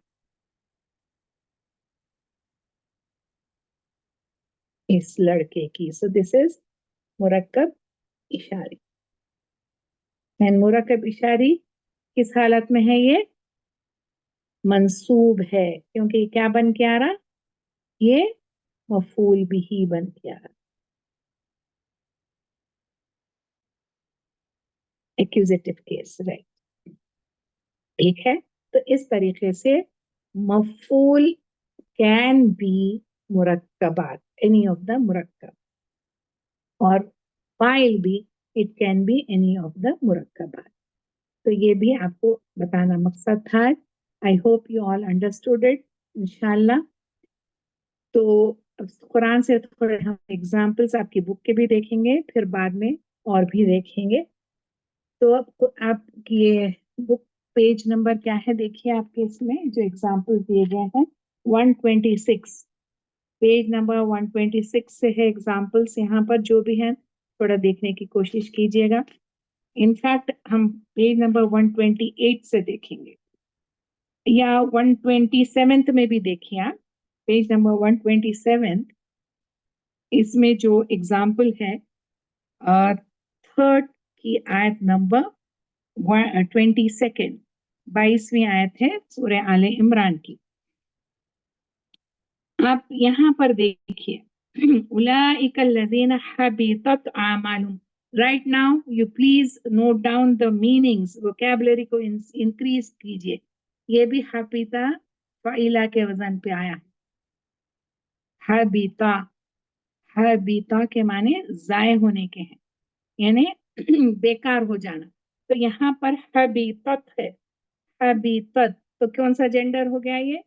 इस लड़के की। सो दिस इज मुरक्कब इशारी। एंड मुरक्कब इशारी किस हालत में है, ये मंसूब है, क्योंकि क्या बन के आ रहा, ये मफूल बिही बन के आ रहा, एक्यूजेटिव केस, राइट, ठीक है। तो इस तरीके से मफूल कैन बी मुरक्कबात, एनी ऑफ द मुरक्कब, और फाइल भी, it can be any of the मुरक्कबात। तो ये भी आपको बताना मकसद था। I hope you all understood it इंशाल्लाह। तो कुरान से थोड़े हम एग्जाम्पल्स आपकी बुक के भी देखेंगे, फिर बाद में और भी देखेंगे। तो अब आपकी ये बुक पेज नंबर क्या है, देखिए आपके इसमें जो एग्जाम्पल दिए गए हैं 126, पेज नंबर 126 से है एग्जाम्पल्स। यहाँ पर जो भी है थोड़ा देखने की कोशिश कीजिएगा। इनफैक्ट हम पेज नंबर 128 से देखेंगे, या 127 में भी देखिए आप, पेज नंबर 127, इसमें जो एग्जाम्पल है थर्ड की आयत नंबर 22, 22वीं आयत है सूरह आले इमरान की। आप यहाँ पर देखिए उलाइका लज़ीना हबितत आमालुहुम। Right now you please note down the meanings, vocabulary को इंक्रीज कीजिए। ये भी हबीता फ़ाइला के वजन पे आया है। हबीता, हबीता के माने जाय होने के हैं, यानी बेकार हो जाना। तो यहाँ पर हबीतत है, हबीतत, तो कौन सा जेंडर हो गया ये,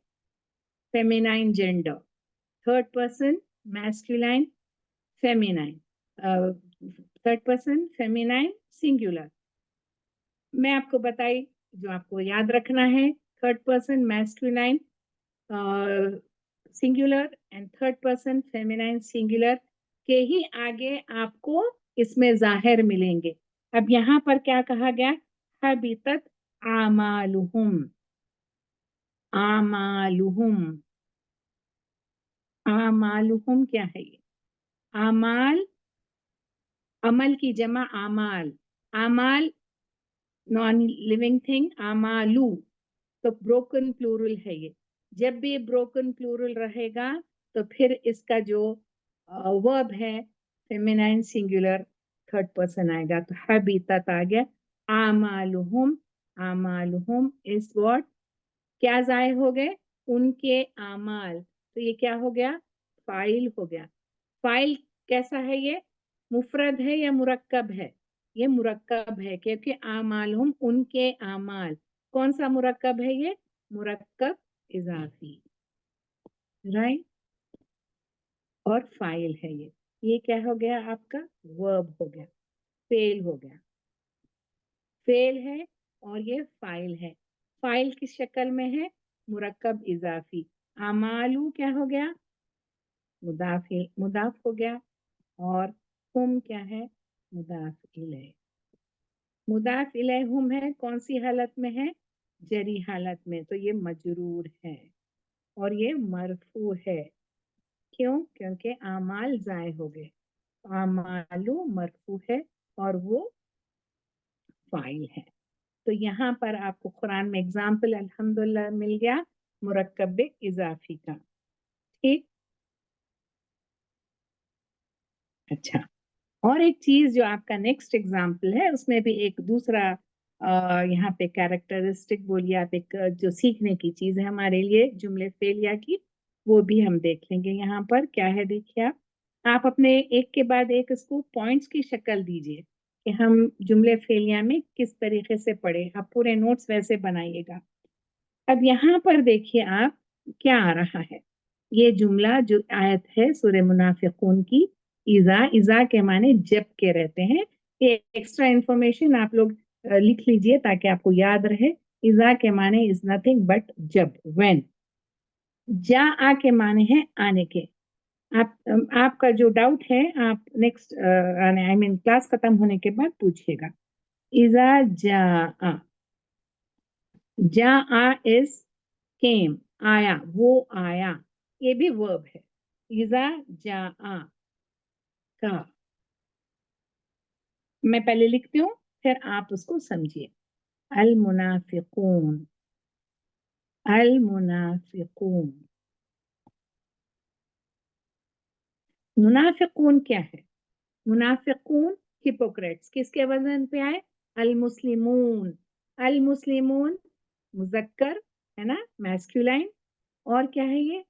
feminine gender, third person masculine feminine, third person feminine singular. मैं आपको बताई जो आपको याद रखना है, third person masculine singular and third person feminine singular के ही आगे आपको इसमें जाहिर मिलेंगे। अब यहाँ पर क्या कहा गया, हबीतत आमालुहुम, आमालुहुम, आमालुहुम क्या है ये, आमाल, अमल की जमा आमाल, आमाल नॉन लिविंग थिंग, आमालू, तो ब्रोकन प्लूरल है ये। जब भी ब्रोकन प्लूरल रहेगा तो फिर इसका जो वर्ब है फेमिनाइन सिंगुलर थर्ड पर्सन आएगा। तो हबीतत आ गया, आमालुहुम, आमालुहुम इज व्हाट, क्या जाय हो गए, उनके आमाल। तो ये क्या हो गया, फाइल हो गया। फाइल कैसा है ये, मुफरद है या मुरक्कब है, ये मुरक्कब है क्योंकि आमालहुम उनके आमाल। कौन सा मुरक्कब है ये, मुरक्कब इजाफी, राइट। और फाइल है ये क्या हो गया आपका, वर्ब हो गया, फेल हो गया, फेल है और ये फाइल है। फाइल किस शक्ल में है, मुरक्कब इजाफी। आमालू क्या हो गया, मुदाफ मुदाफ हो गया, और हुम क्या है, मुदाफ इलैह। मुदाफ इलैह हुम है, कौन सी हालत में है, जरी हालत में, तो ये मजरूर है और ये मरफू है। क्यों, क्योंकि आमाल जाए हो गए, आमालू मरफू है और वो फाइल है। तो यहाँ पर आपको कुरान में एग्जाम्पल अल्हम्दुलिल्लाह मिल गया मुरक्कब इजाफी का, ठीक। अच्छा, और एक चीज जो आपका नेक्स्ट एग्जाम्पल है उसमें भी एक दूसरा यहाँ पे कैरेक्टरिस्टिक बोलिए आप, एक जो सीखने की चीज है हमारे लिए जुमले फेलिया की, वो भी हम देख लेंगे। यहाँ पर क्या है देखिए, आप अपने एक के बाद एक इसको पॉइंट्स की शक्ल दीजिए कि हम जुमले फेलिया में किस तरीके से पढ़े, आप पूरे नोट्स वैसे बनाइएगा। अब यहाँ पर देखिए आप क्या आ रहा है, ये जुमला जो आयत है सूरह मुनाफिकून की, इजा, इजा के माने जब के रहते हैं। ये एक्स्ट्रा इंफॉर्मेशन आप लोग लिख लीजिए ताकि आपको याद रहे। इजा के माने इज नथिंग बट जब, व्हेन। जा आ के माने हैं आने के। आपका जो डाउट है आप नेक्स्ट आई मीन क्लास खत्म होने के बाद पूछिएगा। इजा जा आ, जा आ इज केम, आया, वो आया, ये भी वर्ब है। इजा जा आ का, मैं पहले लिखती हूँ फिर आप उसको समझिए। अल मुनाफिकून, अल मुनाफिकून, मुनाफिकून क्या है, मुनाफिकून हिपोक्रेट्स, किसके वजन पे आए, अल मुस्लिमून, अल मुस्लिमून मुजक्कर है ना, मैस्कुलाइन, और क्या है ये,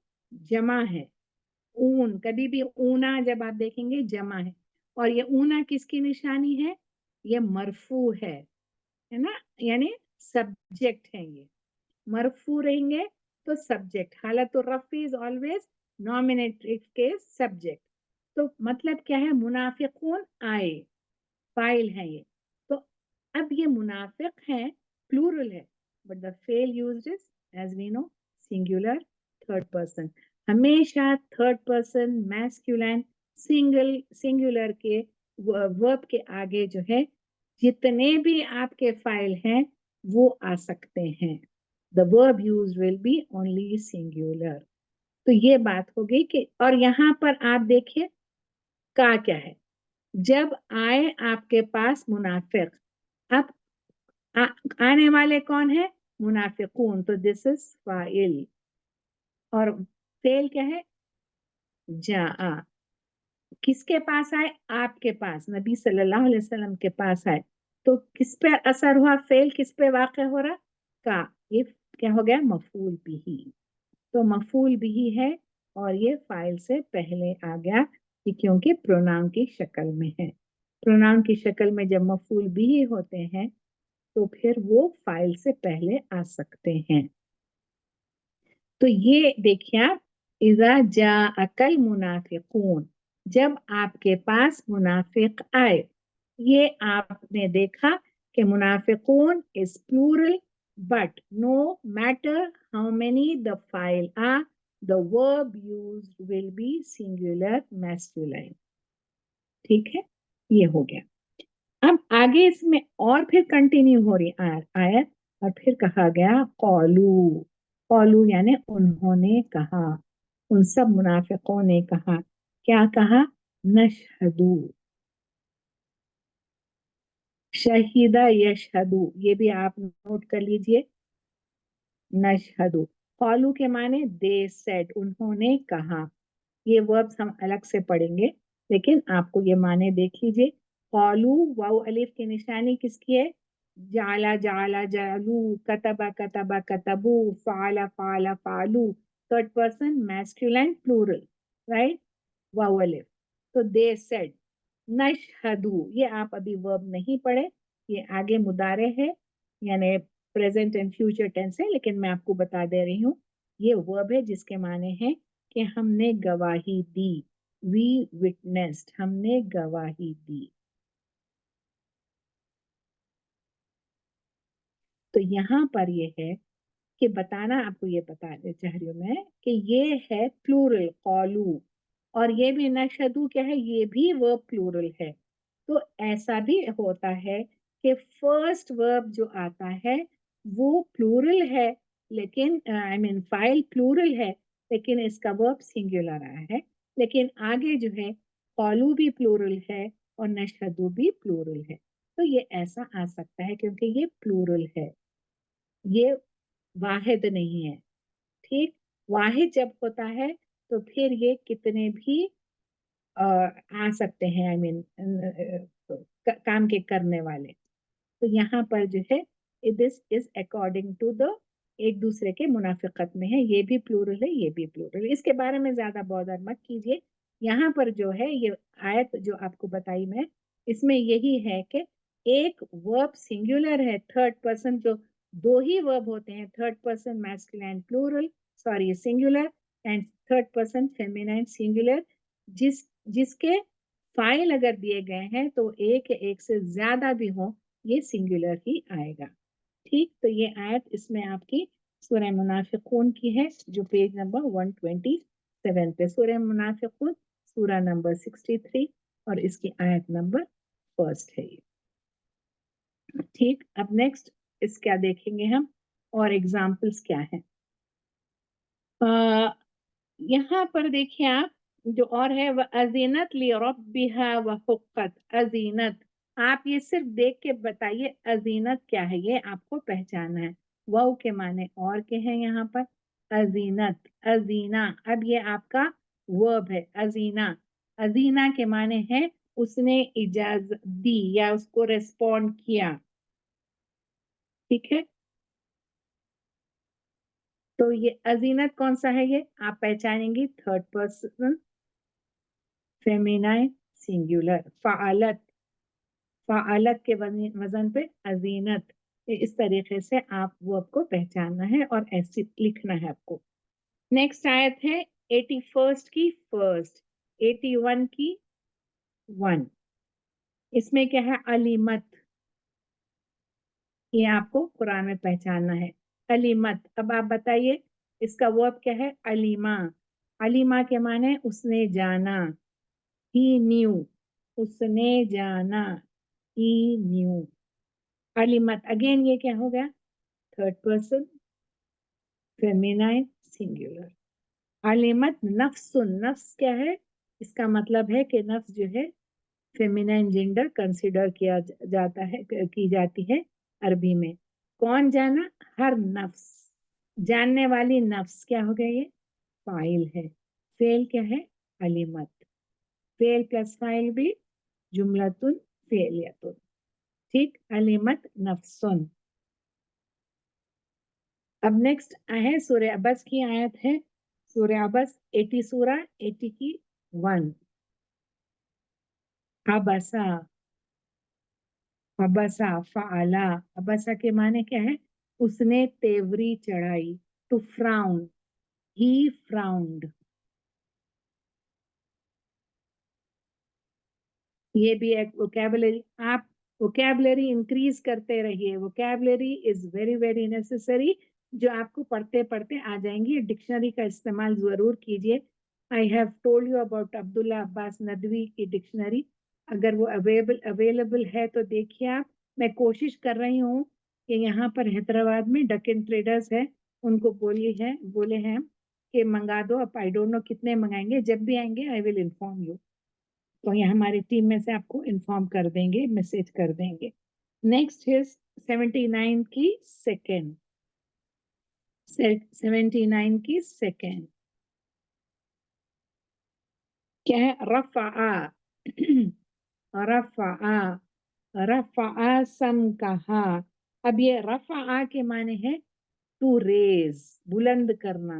जमा है। ऊन, कभी भी ऊना जब आप देखेंगे जमा है, और ये ऊना किसकी निशानी है, ये मरफू है ना, यानी सब्जेक्ट है। ये मरफू रहेंगे तो सब्जेक्ट, हालत रफ़ी इज ऑलवेज नॉमिनेटिव के सब्जेक्ट। तो मतलब क्या है, मुनाफिकून आए, फाइल है ये। तो अब ये मुनाफिक है, प्लूरल है, बट द फेल used is as we know singular third person. हमेशा थर्ड पर्सन मैस्कुलाइन सिंगुलर के वर्ब के आगे जो है जितने भी आपके फाइल हैं वो आ सकते हैं। The verb use will be only singular. तो ये बात हो गई कि, और यहाँ पर आप देखिए का क्या है, जब आए आपके पास मुनाफिक, अब आ, आने वाले कौन है, मुनाफिकून, तो दिस इज फाइल, और फेल क्या है, जा, किसके पास आए, आपके पास, नबी सल्लल्लाहु अलैहि वसल्लम के पास आए, तो किस पे असर हुआ, फेल किस पे वाक़ हो रहा, का, ये क्या हो गया, मफूल बिही। तो मफूल बिही है और ये फाइल से पहले आ गया कि क्योंकि प्रोनाउन की शक्ल में है। प्रोनाउन की शक्ल में जब मफूल बिही होते हैं तो फिर वो फाइल से पहले आ सकते हैं। तो ये देखिए आप, इजा जा अकल मुनाफिकून, जब आपके पास मुनाफिक आए, ये आपने देखा कि मुनाफिकून is plural, but no matter how many the फाइल are, the verb used will be singular masculine. ठीक है, ये हो गया। अब आगे इसमें और फिर कंटिन्यू हो रही आयत, और फिर कहा गया कौलू, कौलू यानी उन्होंने कहा, उन सब मुनाफिकों ने कहा, क्या कहा, नशहदु, शहीदा यशहदु, ये भी आप नोट कर लीजिए। नशहदु, कौलू के माने दे सेड, उन्होंने कहा। ये वर्ब्स हम अलग से पढ़ेंगे, लेकिन आपको ये माने देख लीजिए। कौलू, वाउ अलिफ की निशानी किसकी है? जाला जाला जालू, कतबा कतबा कतबू, फाला फाला फालू, third person masculine plural, right, वाउ अलिफ। तो दे सेड, नशहदु, ये आप अभी वर्ब नहीं पढ़े, ये आगे मुदारे है, यानी प्रेजेंट एंड फ्यूचर टेंस है, लेकिन मैं आपको बता दे रही हूँ ये वर्ब है जिसके माने हैं कि हमने गवाही दी, वी विटनेस्ड, हमने गवाही दी। तो यहाँ पर ये है कि बताना, आपको ये बताने चाह रही हूँ मैं कि ये है प्लूरल कौलू, और ये भी नशदू क्या है, ये भी वर्ब प्लूरल है। तो ऐसा भी होता है कि फर्स्ट वर्ब जो आता है वो प्लूरल है, लेकिन आई मीन फाइल प्लूरल है, लेकिन इसका वर्ब सिंगुलर आया है। लेकिन आगे जो है कौलू भी प्लूरल है और नशदू भी प्लूरल है। तो ये ऐसा आ सकता है क्योंकि ये प्लूरल है, ये वाहिद नहीं है। ठीक, वाहिद जब होता है तो फिर ये कितने भी आ सकते हैं, आई मीन काम के करने वाले। तो यहाँ पर जो है this is according to the, एक दूसरे के मुनाफिकत में है, ये भी प्लूरल है ये भी प्लूरल है, इसके बारे में ज्यादा बॉदर मत कीजिए। यहाँ पर जो है ये आयत जो आपको बताई मैं, इसमें यही है कि एक वर्ब सिंगुलर है, थर्ड पर्सन जो, दो ही वर्ब होते हैं, third person masculine plural, sorry singular, and third person feminine singular, जिस जिसके फाइल अगर दिए गए हैं तो एक या एक से ज्यादा भी हो, ये सिंगुलर ही आएगा। ठीक, तो ये आयत इसमें आपकी सूरह मुनाफिकून की है, जो पेज नंबर 127 पे, सूरह मुनाफिकून सूरह नंबर 63, और इसकी आयत नंबर फर्स्ट है ये। ठीक, अब नेक्स्ट इसका देखेंगे हम, और एग्जाम्पल्स क्या है। यहाँ पर देखिए आप, जो और है वह अजीनत ली रब्बिहा व हुक्कत, अजीनत, आप ये सिर्फ देख के बताइए अजीनत क्या है, ये आपको पहचाना है। वाव के माने और के हैं यहाँ पर, अजीनत, अजीना, अब ये आपका वर्ब है अजीना। अजीना के माने है उसने इजाजत दी या उसको रेस्पॉन्ड किया। ठीक है, तो ये अजीनत कौन सा है, ये आप पहचानेंगे, थर्ड पर्सन फेमिनाइन सिंगुलर, फ़ाअलत, फ़ाअलत के वजन पे अजीनत। इस तरीके से आप वर्ब को पहचानना है और ऐसे लिखना है आपको। नेक्स्ट आयत है 81 की फर्स्ट, 81 की वन, इसमें क्या है, अलीमत, ये आपको कुरान में पहचानना है, अलीमत। अब आप बताइए इसका वर्ब क्या है, अलीमा। अलीमा के माने उसने जाना, ही न्यू, उसने जाना, ही न्यू। अलीमत, अगेन ये क्या हो गया, थर्ड पर्सन फेमिनाइन सिंगुलर। अलीमत नफ्सुन, नफ्स क्या है, इसका मतलब है कि नफ्स जो है फेमिनाइन जेंडर कंसिडर किया जाता है, की जाती है अरबी में। कौन जाना, हर नफ्स, जानने वाली नफ्स, क्या हो गया ये, फाइल है। फेल क्या है, अलीमत, फेल प्लस फाइल भी जुमलतुन फेलियतुन। ठीक, अलीमत नफ्सुन। अब नेक्स्ट है सूर्य अबस की आयत है, सूर्य अबस 80 सूरह 80 की वन। अबसा, अबसा फाला, अबसा के माने क्या है, उसने तेवरी चढ़ाई, टू फ्राउन, ही फ्राउंड। ये भी एक वोकैबुलरी, आप वोकैबुलरी इंक्रीज करते रहिए, vocabulary is very very necessary, जो आपको पढ़ते पढ़ते आ जाएंगी। डिक्शनरी का इस्तेमाल जरूर कीजिए। I have told you about Abdullah Abbas Nadvi की डिक्शनरी, अगर वो अवेलेबल है तो देखिए आप। मैं कोशिश कर रही हूँ कि यहाँ पर हैदराबाद में डकन ट्रेडर्स है, उनको बोले हैं कि मंगा दो। अब आई डोंट नो कितने मंगाएंगे, जब भी आएंगे आई विल इन्फॉर्म यू। तो ये हमारी टीम में से आपको इन्फॉर्म कर देंगे, मैसेज कर देंगे. नेक्स्ट इज 79 की सेकेंड. 79 की सेकेंड क्या है? रफ़ा. रफ़ा. रफ़ा सम कहा. अब ये रफ़ा के माने है टू रेज, बुलंद करना.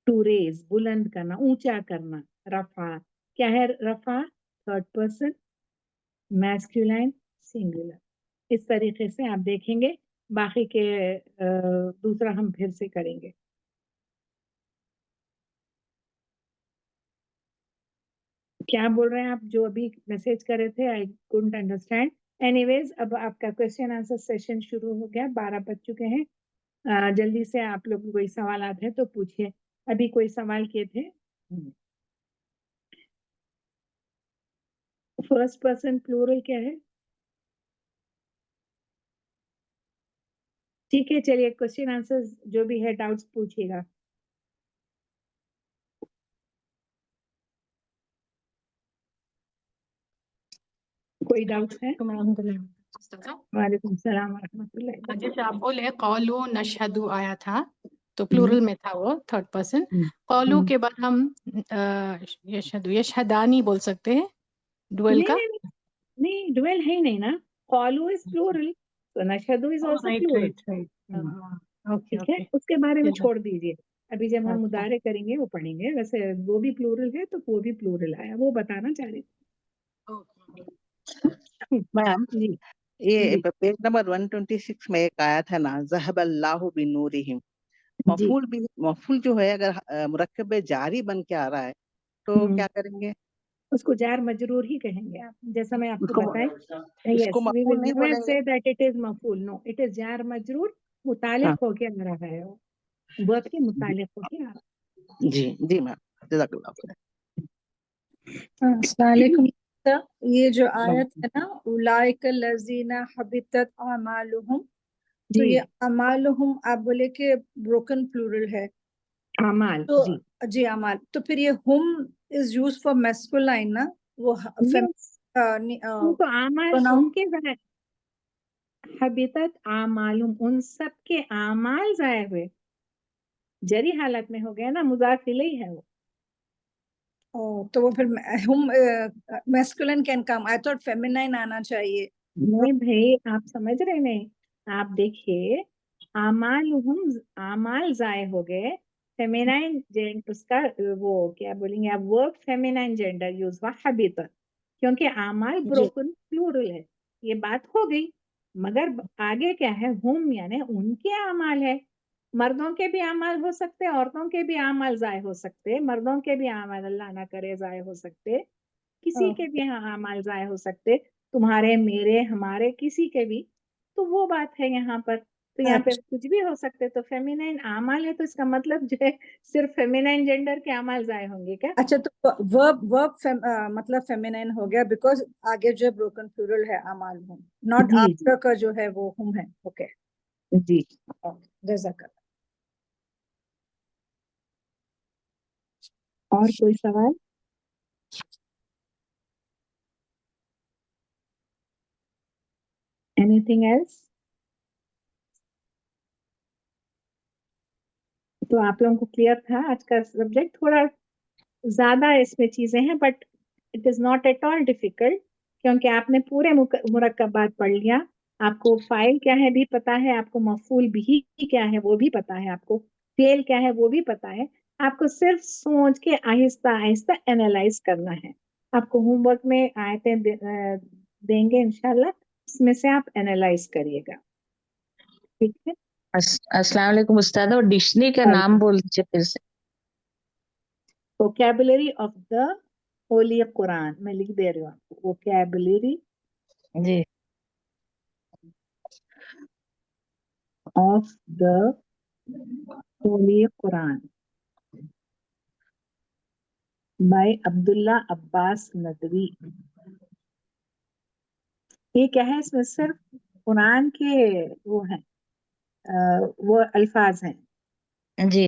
टू रेज, बुलंद करना, ऊंचा करना. रफ़ा क्या है? रफ़ा थर्ड पर्सन, मैस्कुलाइन, सिंगुलर. इस तरीके से आप देखेंगे. बाकी के दूसरा हम फिर से करेंगे. क्या बोल रहे हैं आप? जो अभी मैसेज कर रहे थे, आई कुडंट अंडरस्टैंड. एनीवेज, अब आपका क्वेश्चन आंसर सेशन शुरू हो गया. 12 बज चुके हैं. जल्दी से आप लोग कोई सवाल आते हैं तो पूछिए. अभी कोई सवाल किए थे? फर्स्ट पर्सन प्लूरल क्या है? ठीक है, चलिए क्वेश्चन आंसर जो भी है डाउट्स पूछिएगा. कोई डाउट है? वालेकुम सलाम रहमतुल्लाह. जैसे आप बोले कौलू नशहदु आया था तो प्लूरल में था वो थर्ड पर्सन. कौलू के बाद हम यशहदु यशहदानी बोल सकते हैं डुअल का. नहीं, डुअल है ही नहीं ना. कौलू इज प्लूरल, तो नशहदु इज आल्सो प्लूरल. ओके ठीक है, ओके. उसके बारे में छोड़ दीजिए. अभी जब हम अच्छा. मुदारे करेंगे वो पढ़ेंगे. वैसे वो भी प्लूरल है तो वो भी प्लूरल आया, वो बताना चाह रहे थे. मैम, जी ये जी पेज नंबर 126 में एक आया था ना, ज़हबल्लाहु बिनूरिहिम. जी. मफूल जो है अगर मुरक्कब जारी बन के आ रहा है तो क्या करेंगे? उसको जार मजरूर ही कहेंगे आप, जैसा मैं आपको उसको बताएं. इसको यस, वी मफूल विल नहीं नेवर बोलेंगे? से दैट इट इज मफूल. नो, इट इज जार मजरूर, मुतालिक हाँ होके आ रहा है. वो वर्ब के मुतालिक होके आ रहा जी जी मैम, जज़ाकल्लाह खैर. अस्सलाम वालेकुम. ये जो आयत है ना, उलाइक लजीना हबितत अमालुहुम, है. तो जी, ये अमालुहुम आप बोले कि ब्रोकन प्लूरल है. अमाल. तो जी, जी अमाल, तो फिर ये हुम इज यूज फॉर मैस्कुलाइन ना, वो यस. तो आमाल प्रोनाउन. उनके हबीतत आमालुम, उन सब के आमाल जाए हुए. जरी हालत में हो गया ना, मुजाफ इलैहि है वो. तो वो फिर हुम masculine can come. I thought feminine आना चाहिए. नहीं भाई, आप समझ रहे नहीं. आप देखिए, आमालुहुम, आमाल जाए हो गए. फेमिनाइन जेंड उसका वो क्या बोलेंगे आप, वर्ब फेमिनाइन जेंडर यूज हुआ हबीतत, क्योंकि आमाल जी ब्रोकन प्लूरल है. ये बात हो गई. मगर आगे क्या है? हुम यानी उनके आमाल है. मर्दों के भी आमाल हो सकते, औरतों के भी आमाल जाए हो सकते, मर्दों के भी आमाल अल्लाह ना करे जाए हो सकते, किसी के भी आमाल जाए हो सकते, तुम्हारे, मेरे, हमारे, किसी के भी. तो वो बात है यहाँ पर. तो यहाँ पे अच्छा. कुछ भी हो सकते. तो फेमिनाइन आमाल है तो इसका मतलब जो है सिर्फ फेमिनाइन जेंडर के आमाल जाए होंगे क्या? अच्छा, तो वर्ब मतलब फेमिनाइन हो गया बिकॉज आगे जो ब्रोकन प्लूरल है अमाल हुम, नॉट जी जी आफ्टर का जो है वो हुम है. ओके. जी. जज़ाकल्लाह. और कोई सवाल? Anything else? तो आप लोगों को क्लियर था आज का सब्जेक्ट? थोड़ा ज्यादा इसमें चीजें हैं but it is not at all difficult, क्योंकि आपने पूरे मुरक्कबात पढ़ लिया. आपको फाइल क्या है भी पता है, आपको मफूल भी क्या है वो भी पता है, आपको फेल क्या है वो भी पता है. आपको सिर्फ सोच के आहिस्ता आहिस्ता एनालाइज करना है. आपको होमवर्क में आयतें देंगे इंशाल्लाह, उसमें से आप एनालाइज करिएगा. ठीक है. अस्सलाम वालेकुम उस्ताद, और डिक्शनरी का नाम बोल दीजिए फिर से. Vocabulary of the holy Quran, मैं लिख दे रही हूँ आपको. वोकैबुलरी जी. of the Holy Quran by Abdullah Abbas Nadvi. ये क्या है? इसमें सिर्फ कुरान के वो हैं, वो अल्फाज हैं. जी.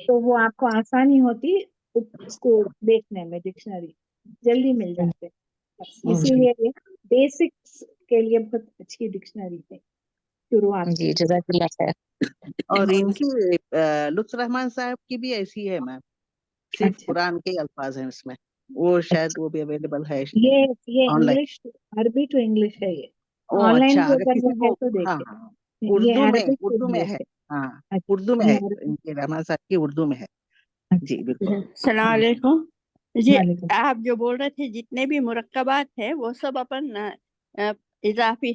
तो वो आपको आसानी होती उसको देखने में डिक्शनरी जल्दी मिल जाते हैं, बस इसीलिए ये बेसिक्स के लिए बहुत अच्छी डिक्शनरी है शुरुआत जी जज़ाकल्लाह खैर। और इनकी लुत्फ रहमान साहब की भी ऐसी है मैम, सिर्फ अच्छा। कुरान के अल्फाज हैं उसमें, वो शायद वो भी अवेलेबल है ये ऑनलाइन। इंग्लिश, अरबी टू इंग्लिश है ये, ओ ऑनलाइन अच्छा, भी अगर अगर किसी वो है को, तो हाँ देखिए। हाँ, ये उर्दू में, अरबिक टू उर्दू में इंग्लिश है, है। हाँ अच्छा, उर्दू में ये है, अरबिक। इनके रहमान साहब की उर्दू में है। जी बिल्कुल। सलाम अलैकुम जी। वालेकुम। आप जो बोल रहे थे जितने भी मुरक्कबात है वो सब अपन इजाफी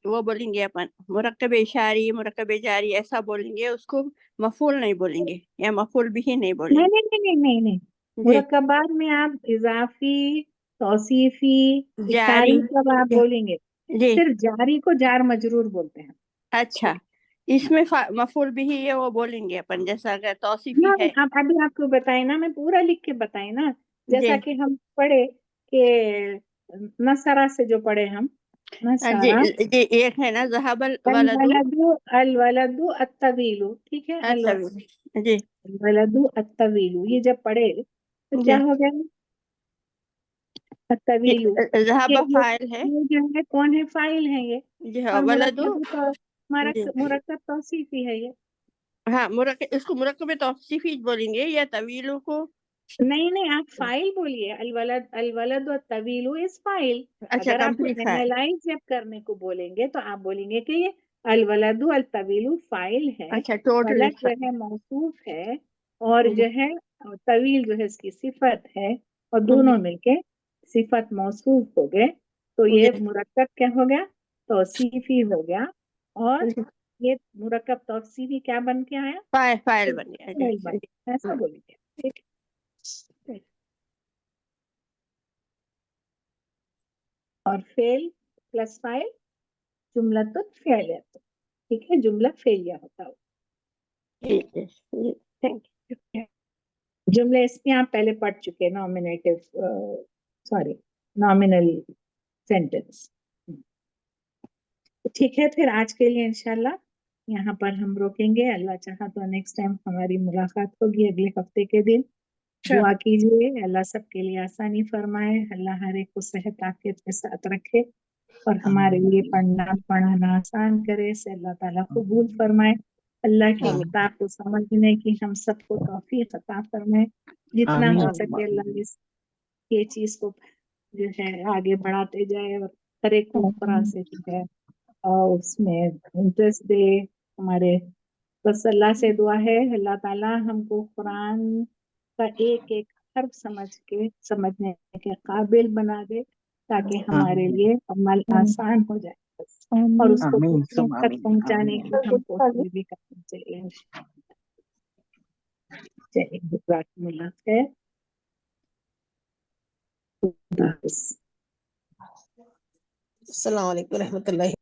वो बोलेंगे, अपन मुरक्कब इशारी, मुरक्कब जारी ऐसा बोलेंगे, उसको मफूल नहीं बोलेंगे या मफूल भी नहीं नहीं बोलेंगे। नहीं नहीं नहीं नहीं, जी मुरक्कबात में आप इजाफी, तौसीफी, जारी, इशारी सब आप बोलेंगे, जी सिर्फ जारी को जार मजरूर बोलते हैं। अच्छा। इसमें मफूल भी है वो बोलेंगे अपन, जैसा अगर तौसीफी ना है। आप अभी आपको बताए ना, मैं पूरा लिख के बताई ना, जैसा जी कि हम पढ़े कि नसरा से जो पढ़े हम, जी नसरा जी, एक है ना ज़हबल वलदु अलवलदु अलवलदु अत्तवीलु, ठीक है, जी अलवलदु अत्तवीलु, ये जब पढ़े तो क्या जी हो गया, अत्तवीलु, ज़हबा फाइल है ये जो है कौन है, फाइल है ये, जी, और वलदु जी। मुरक्कब तौसीफी है ये। हाँ मुरक्कब, इसको मुरक्कब तौसीफी बोलेंगे या तवीलु को। नहीं आप फाइल बोलिए, अलवलद और तवीलु इज फाइल। अच्छा, अगर आप कंप्लीट फाइल। एनालाइज जब करने को बोलेंगे तो आप बोलेंगे कि ये अलवलदु अल तवीलु फाइल है, अच्छा, टोटल वलद जो है मौसूफ है, और जो है तवील जो है इसकी सिफत है, और दोनों मिलके सिफत मौसूफ हो गए, तो ये मुरक्कब क्या हो गया, तौसीफी हो गया, और ये मुरक्कब तौसीफी क्या बन के आया, फाइल बन गया फाइल बन जी। गया, ऐसा बोलेंगे, ठीक है। और फेल प्लस फाइल जुमला तो फेल है, ठीक है, जुमला फेलिया होता है। Thank you. जुमले इसमें आप पहले पढ़ चुके, नॉमिनेटिव, सॉरी, नॉमिनल सेंटेंस। ठीक है, फिर आज के लिए इंशाल्लाह यहाँ पर हम रोकेंगे, अल्लाह चाहा तो नेक्स्ट टाइम हमारी मुलाकात होगी अगले हफ्ते के दिन। दुआ कीजिए, अल्लाह सबके लिए आसानी फरमाए, अल्लाह हर एक को सेहत आफियत के साथ रखे, और हमारे लिए पढ़ना पढ़ाना आसान करे, से अल्लाह ताला कबूल फरमाए। अल्लाह की किताब को समझने की हम सबको तौफीक अता फरमाए, जितना हो सके अल्लाह ये चीज को जो है आगे बढ़ाते जाए, और हर एक को कुरान से जो है उसमें इंटरेस्ट दे हमारे। बस अल्लाह से दुआ है, अल्लाह ताला हमको कुरान का एक एक हर्फ समझने के काबिल बना दे, ताकि हमारे लिए अमल आसान हो जाए, बस। और उसको आमीन दूसरों सुम तक आमीन पहुंचाने आमीन। की हम कोशिश भी करनी चाहिए। चलिए, जज़ाकुमुल्लाह खैर। खुदा हाफिज़। अस्सलाम वालेकुम रहमतुल्लाहि